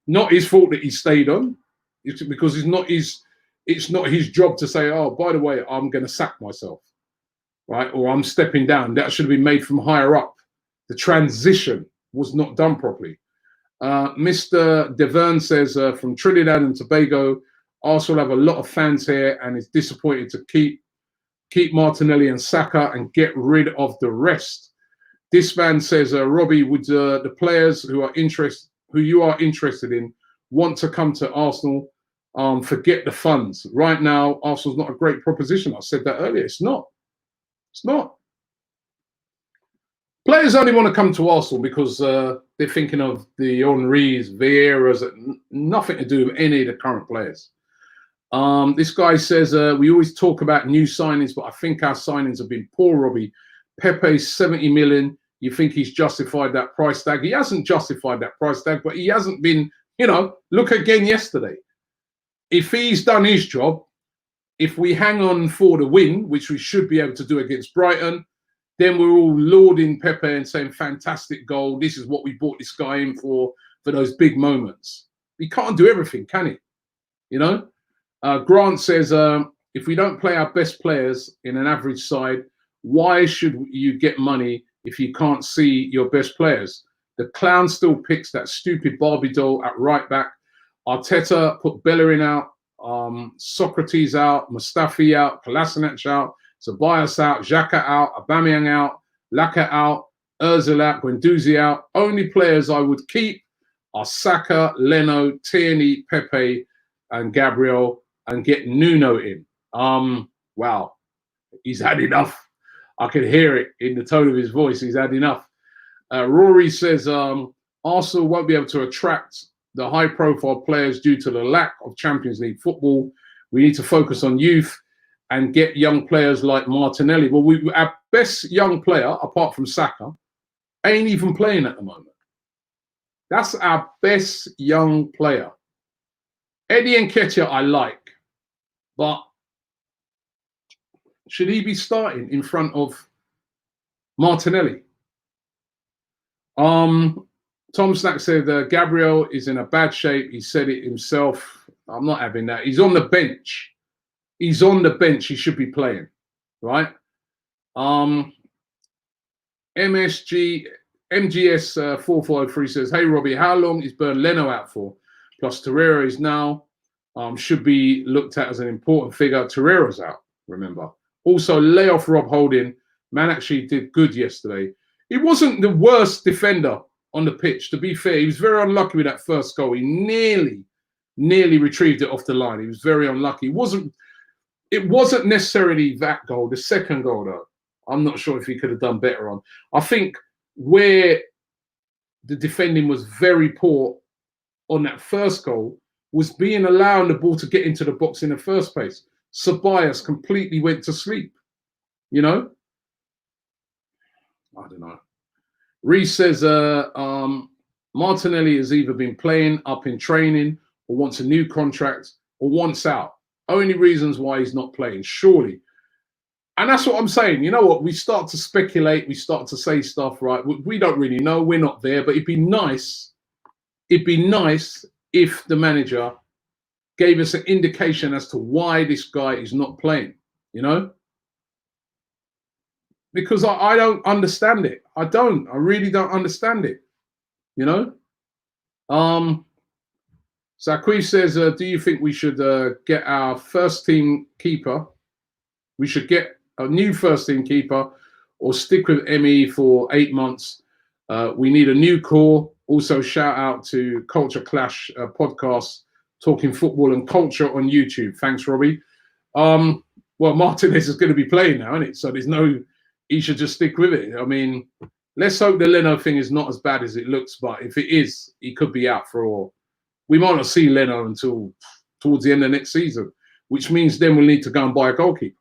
Not his fault that he stayed on, it's because it's not his job to say, oh, by the way, I'm going to sack myself, right? Or I'm stepping down. That should have been made from higher up. The transition was not done properly. Mr. Deverne says, from Trinidad and Tobago, Arsenal have a lot of fans here and is disappointed to keep Martinelli and Saka and get rid of the rest. This man says, Robbie, would the players who you are interested in want to come to Arsenal? Forget the funds. Right now, Arsenal's not a great proposition. I said that earlier. It's not. It's not. Players only want to come to Arsenal because they're thinking of the Henrys, Vieiras, nothing to do with any of the current players. This guy says, we always talk about new signings, but I think our signings have been poor, Robbie. Pepe's 70 million. You think he's justified that price tag? He hasn't justified that price tag, but he hasn't been, you know, look again yesterday. If he's done his job, if we hang on for the win, which we should be able to do against Brighton, then we're all lauding Pepe and saying, fantastic goal. This is what we bought this guy in for those big moments. He can't do everything, can he? You know? Grant says, if we don't play our best players in an average side, why should you get money if you can't see your best players? The clown still picks that stupid Barbie doll at right back. Arteta put Bellerin out, Socrates out, Mustafi out, Kolasinac out, Ceballos out, Xhaka out, Aubameyang out, Laka out, Ozil out, Guendouzi out. Only players I would keep are Saka, Leno, Tierney, Pepe, and Gabriel, and get Nuno in. Wow, he's had enough. I can hear it in the tone of his voice. He's had enough. Rory says Arsenal won't be able to attract the high-profile players due to the lack of Champions League football. We need to focus on youth and get young players like Martinelli. Well, our best young player, apart from Saka, ain't even playing at the moment. That's our best young player. Eddie Nketiah I like, but should he be starting in front of Martinelli? Tom Snack said Gabriel is in a bad shape. He said it himself. I'm not having that. He's on the bench. He's on the bench. He should be playing, right? MGS 4403 says, hey, Robbie, how long is Bern Leno out for? Plus, Torreira is now, should be looked at as an important figure. Torreira's out, remember. Also, lay off Rob Holding. Man actually did good yesterday. He wasn't the worst defender on the pitch, to be fair. He was very unlucky with that first goal. He nearly retrieved it off the line. He was very unlucky. It wasn't necessarily that goal. The second goal, though, I'm not sure if he could have done better on. I think where the defending was very poor on that first goal was being allowing the ball to get into the box in the first place. Ceballos completely went to sleep, you know? I don't know. Reece says Martinelli has either been playing up in training or wants a new contract or wants out. Only reasons why he's not playing, surely. And that's what I'm saying. You know what? We start to speculate. We start to say stuff, right? We don't really know. We're not there. But it'd be nice. It'd be nice if the manager gave us an indication as to why this guy is not playing, you know? Because I don't understand it. I really don't understand it, you know? Saqui says, do you think we should get our first team keeper? We should get a new first team keeper or stick with Emmy for 8 months. We need a new core. Also, shout out to Culture Clash podcast, talking football and culture on YouTube. Thanks, Robbie. Well, Martinez is going to be playing now, isn't it? So there's no, he should just stick with it. I mean, let's hope the Leno thing is not as bad as it looks, but if it is, he could be out for, we might not see Leno until towards the end of next season, which means then we'll need to go and buy a goalkeeper.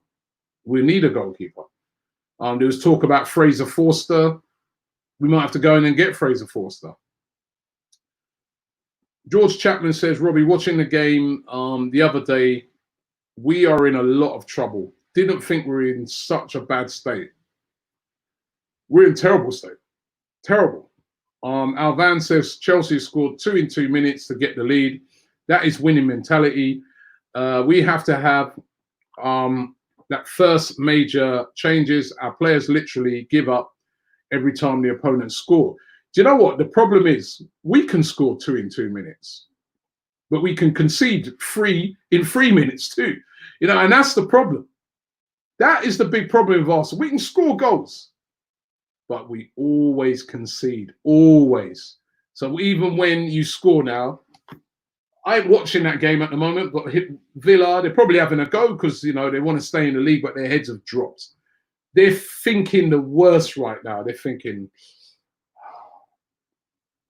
We need a goalkeeper. There was talk about Fraser Forster. We might have to go in and get Fraser Forster. George Chapman says, Robbie, watching the game the other day, we are in a lot of trouble. Didn't think we were in such a bad state. We're in terrible state. Terrible. Alvan says Chelsea scored 2 in 2 minutes to get the lead. That is winning mentality. We have to have that first major changes. Our players literally give up every time the opponent score. Do you know what? The problem is we can score 2 in 2 minutes, but we can concede 3 in 3 minutes too. You know, and that's the problem. That is the big problem with Arsenal. We can score goals, but we always concede, always. So even when you score now, I'm watching that game at the moment, but Villa, they're probably having a go because, you know, they want to stay in the league, but their heads have dropped. They're thinking the worst right now. They're thinking,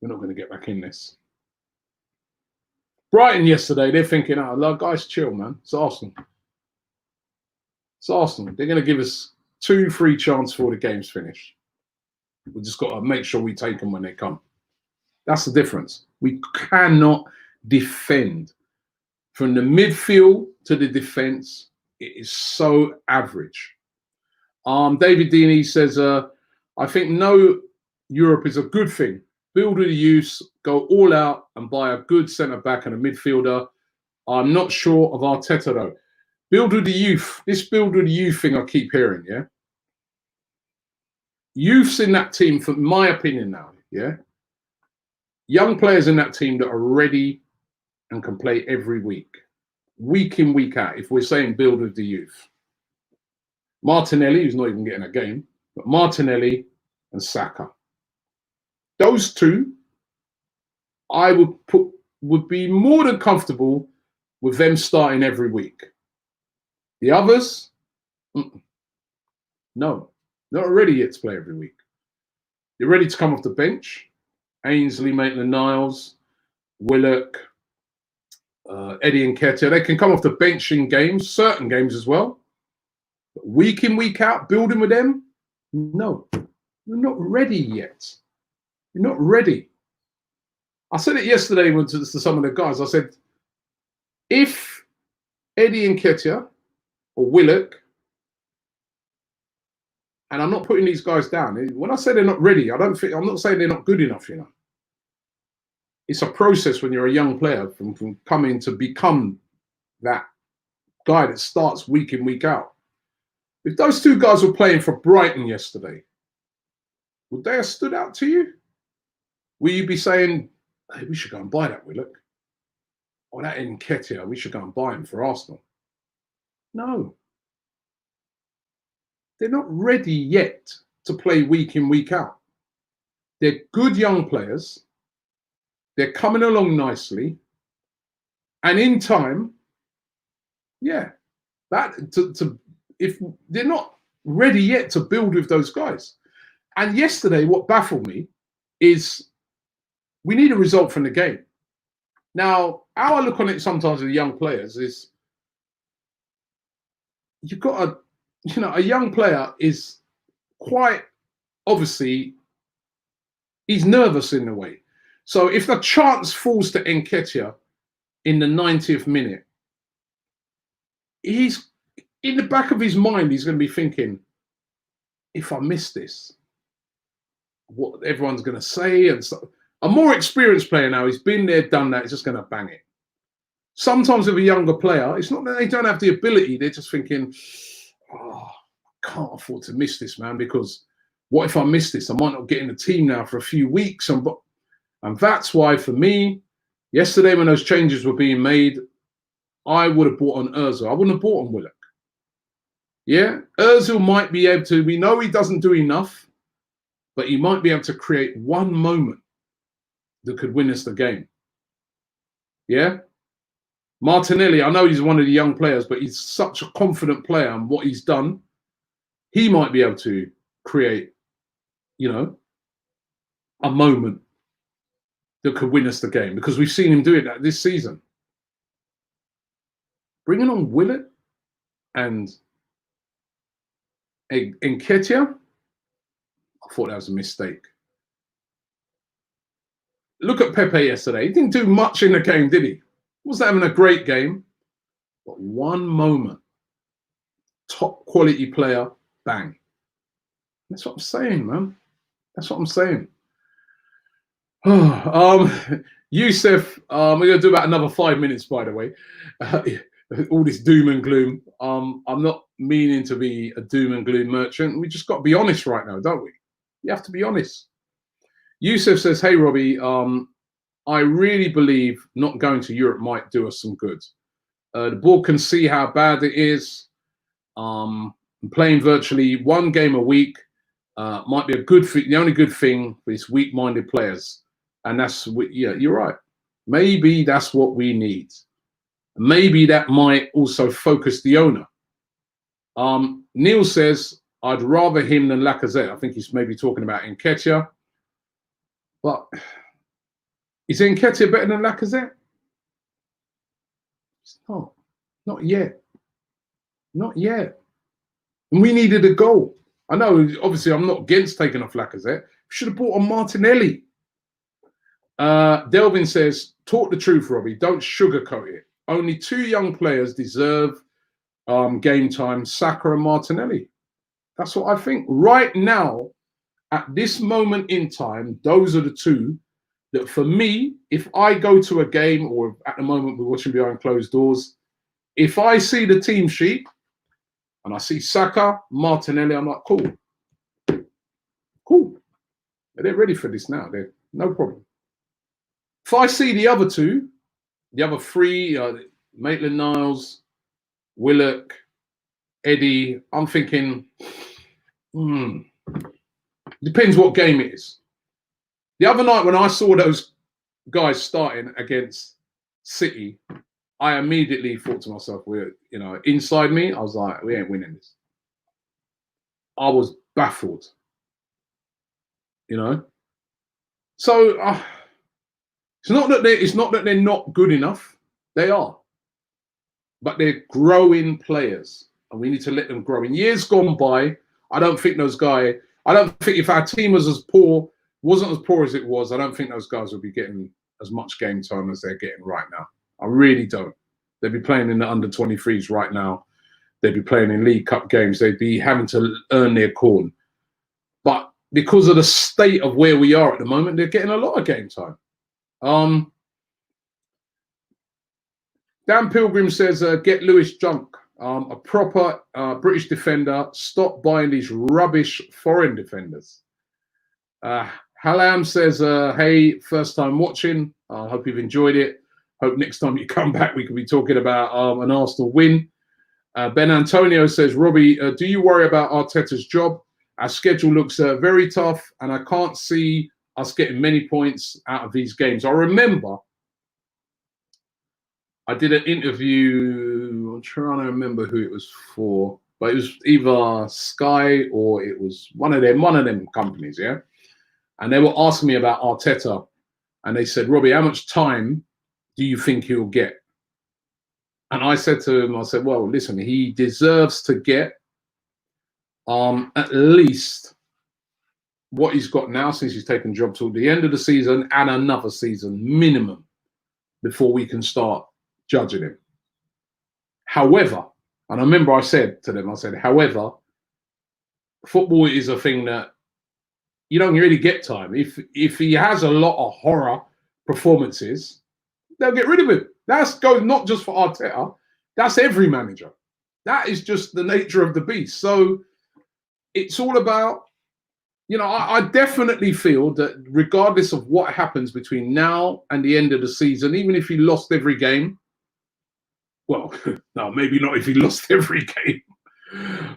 we're not going to get back in this. Brighton yesterday, they're thinking, oh, guys, chill, man. It's Arsenal. It's Arsenal. They're going to give us 2 free chances before the game's finished. We've just got to make sure we take them when they come. That's the difference. We cannot defend. From the midfield to the defence, it is so average. David Deeney says, I think no Europe is a good thing. Build with the youth, go all out and buy a good centre-back and a midfielder. I'm not sure of Arteta, though. Build with the youth. This build with the youth thing I keep hearing, yeah? Youths in that team, for my opinion now, yeah? Young players in that team that are ready and can play every week in, week out, if we're saying build with the youth. Martinelli, who's not even getting a game, but Martinelli and Saka. Those 2, I would be more than comfortable with them starting every week. The others, no, not ready yet to play every week. You're ready to come off the bench. Ainsley, Maitland-Niles, Willock, Eddie Nketiah, they can come off the bench in games, certain games as well. But week in, week out, building with them, no, you're not ready yet. You're not ready. I said it yesterday to some of the guys. I said, if Eddie Nketiah or Willock, and I'm not putting these guys down. When I say they're not ready, I'm not saying they're not good enough, you know. It's a process when you're a young player from coming to become that guy that starts week in, week out. If those 2 guys were playing for Brighton yesterday, would they have stood out to you? Will you be saying, hey, we should go and buy that Willock? Or that Nketiah, we should go and buy him for Arsenal? No. They're not ready yet to play week in, week out. They're good young players. They're coming along nicely. And in time, yeah, if they're not ready yet to build with those guys. And yesterday, what baffled me is we need a result from the game. Now, how I look on it sometimes with young players is you've got a young player is quite obviously, he's nervous in a way. So if the chance falls to Nketiah in the 90th minute, he's in the back of his mind, he's going to be thinking, if I miss this, what everyone's going to say. And so, a more experienced player now, he's been there, done that, he's just going to bang it. Sometimes with a younger player, it's not that they don't have the ability, they're just thinking, oh, I can't afford to miss this, man, because what if I miss this? I might not get in the team now for a few weeks. And that's why, for me, Yesterday, when those changes were being made, I would have bought on Ozil. I wouldn't have bought on Willock. Yeah, Ozil might be able to. We know he doesn't do enough, but he might be able to create one moment that could win us the game. Yeah. Martinelli, I know he's one of the young players, but he's such a confident player and what he's done. He might be able to create, a moment that could win us the game, because we've seen him do it this season. Bringing on Willett and Nketiah, I thought that was a mistake. Look at Pepe yesterday. He didn't do much in the game, did he? Wasn't having a great game, but one moment, top quality player, bang. That's what I'm saying, man. That's what I'm saying. Yusuf, we're going to do about another 5 minutes, by the way. All this doom and gloom. I'm not meaning to be a doom and gloom merchant. We just got to be honest right now, don't we? You have to be honest. Yusuf says, hey, Robbie, I really believe not going to Europe might do us some good. The board can see how bad it is. Playing virtually one game a week might be a good thing. The only good thing for these weak-minded players. And that's what, yeah, you're right. Maybe that's what we need. Maybe that might also focus the owner. Neil says, I'd rather him than Lacazette. I think he's maybe talking about Nketiah. But is Nketiah better than Lacazette? It's not. Not yet. Not yet. And we needed a goal. I know, obviously, I'm not against taking off Lacazette. Should have bought on Martinelli. Delvin says, talk the truth, Robbie. Don't sugarcoat it. Only two young players deserve game time, Saka and Martinelli. That's what I think. Right now, at this moment in time, those are the two that, for me, if I go to a game, or at the moment we're watching behind closed doors, if I see the team sheet and I see Saka, Martinelli, I'm like, cool. Cool. They're ready for this now. They're no problem. If I see the other two, the other three, Maitland-Niles, Willock, Eddie, I'm thinking, depends what game it is. The other night when I saw those guys starting against City, I immediately thought to myself, inside me, I was like, we ain't winning this. I was baffled, So it's not that they're not good enough. They are, but they're growing players, and we need to let them grow. In years gone by, I don't think if our team was wasn't as poor as it was, I don't think those guys would be getting as much game time as they're getting right now. I really don't. They'd be playing in the under-23s right now. They'd be playing in League Cup games. They'd be having to earn their corn. But because of the state of where we are at the moment, they're getting a lot of game time. Dan Pilgrim says, get Lewis Junk, a proper British defender. Stop buying these rubbish foreign defenders. Halam says, hey, first time watching. I hope you've enjoyed it. Hope next time you come back, we could be talking about an Arsenal win. Ben Antonio says, Robbie, do you worry about Arteta's job? Our schedule looks very tough, and I can't see us getting many points out of these games. I remember I did an interview, I'm trying to remember who it was for, but it was either Sky or it was one of them companies, yeah? And they were asking me about Arteta, and they said, Robbie, how much time do you think he'll get? And I said to him, well, listen, he deserves to get at least what he's got now, since he's taken job till the end of the season, and another season minimum before we can start judging him. However, and I remember I said to them, however, football is a thing that you don't really get time. If he has a lot of horror performances, they'll get rid of him. That's goes not just for Arteta, that's every manager. That is just the nature of the beast. So it's all about you know, I definitely feel that regardless of what happens between now and the end of the season, even if he lost every game, well, no, maybe not if he lost every game,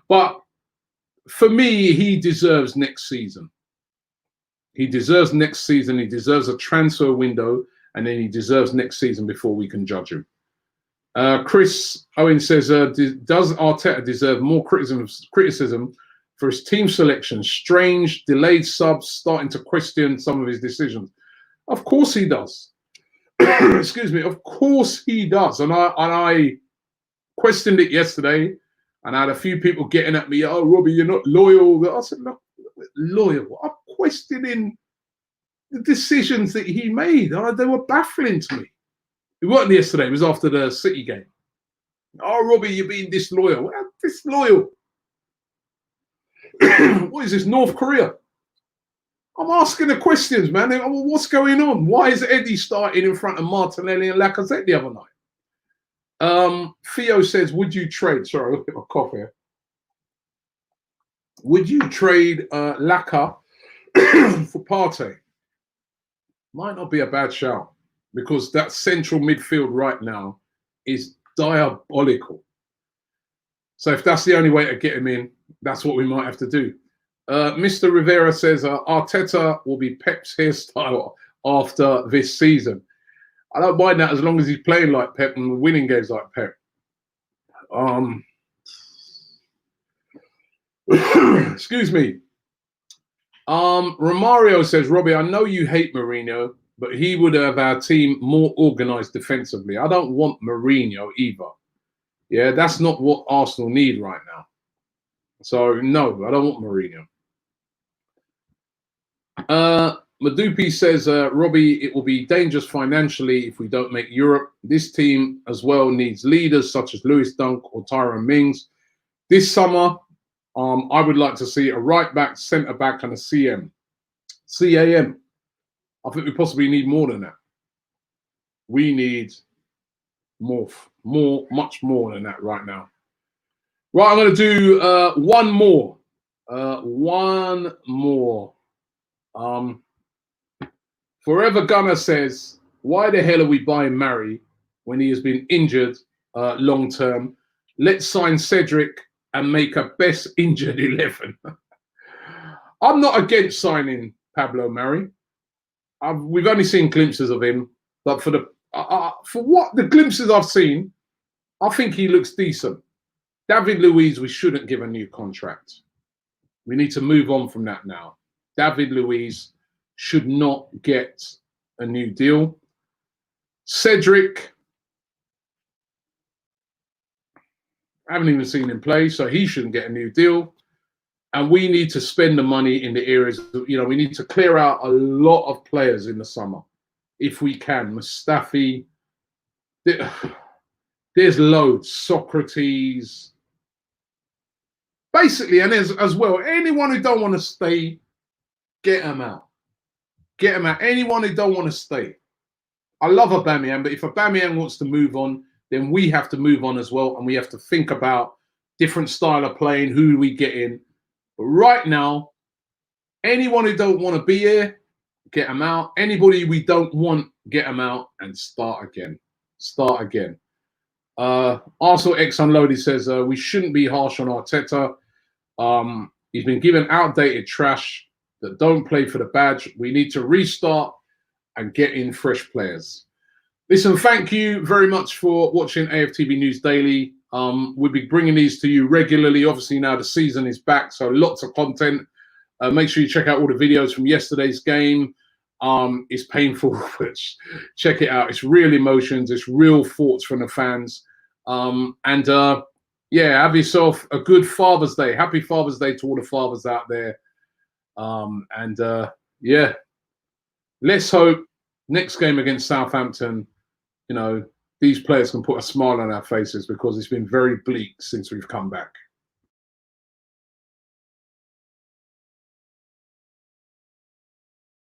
but for me, he deserves next season. He deserves next season. He deserves a transfer window, and then he deserves next season before we can judge him. Chris Owen says, does Arteta deserve more criticism for his team selection? Strange, delayed subs, starting to question some of his decisions. Of course he does. Excuse me. Of course he does. And I questioned it yesterday, and I had a few people getting at me, oh, Robbie, you're not loyal. I said, look, loyal. I'm questioning the decisions that he made. They were baffling to me. It wasn't yesterday. It was after the City game. Oh, Robbie, you're being disloyal. Well, disloyal. What is this, North Korea? I'm asking the questions, man. What's going on? Why is Eddie starting in front of Martinelli and Lacazette the other night? Theo says, would you trade? Sorry, I'll get my cough here. Would you trade Laka for Partey? Might not be a bad shout, because that central midfield right now is diabolical. So if that's the only way to get him in, that's what we might have to do. Mr. Rivera says, Arteta will be Pep's hairstyle after this season. I don't mind that as long as he's playing like Pep and winning games like Pep. Excuse me. Romario says, Robbie, I know you hate Mourinho, but he would have our team more organised defensively. I don't want Mourinho either. Yeah, that's not what Arsenal need right now. So, no, I don't want Mourinho. Madupi says, Robbie, it will be dangerous financially if we don't make Europe. This team as well needs leaders such as Lewis Dunk or Tyrone Mings. This summer, I would like to see a right back, centre back, and a CAM. I think we possibly need more than that. We need much more than that right now. Right, I'm going to do one more. Forever Gunner says, why the hell are we buying Mari when he has been injured long term? Let's sign Cedric and make a best injured 11. I'm not against signing Pablo Mari. We've only seen glimpses of him, but for what the glimpses I've seen, I think he looks decent. David Luiz, we shouldn't give a new contract. We need to move on from that now. David Luiz should not get a new deal. Cedric, I haven't even seen him play, so he shouldn't get a new deal. And we need to spend the money in the areas, we need to clear out a lot of players in the summer, if we can. Mustafi, there's loads. Socrates. Basically, and there's as well, anyone who don't want to stay, get them out. Get them out. Anyone who don't want to stay. I love Aubameyang, but if Aubameyang wants to move on, then we have to move on as well, and we have to think about different style of playing, who we get in. But right now, anyone who don't want to be here, get them out. Anybody we don't want, get them out and start again. Start again. Arsenal X Unloaded says, we shouldn't be harsh on Arteta. He's been given outdated trash that don't play for the badge. We need to restart and get in fresh players. Listen, thank you very much for watching AFTV News Daily. We'll be bringing these to you regularly. Obviously, now the season is back, so lots of content. Make sure you check out all the videos from yesterday's game. It's painful, but check it out. It's real emotions. It's real thoughts from the fans. Yeah, have yourself a good Father's Day. Happy Father's Day to all the fathers out there. Yeah, let's hope next game against Southampton, these players can put a smile on our faces, because it's been very bleak since we've come back.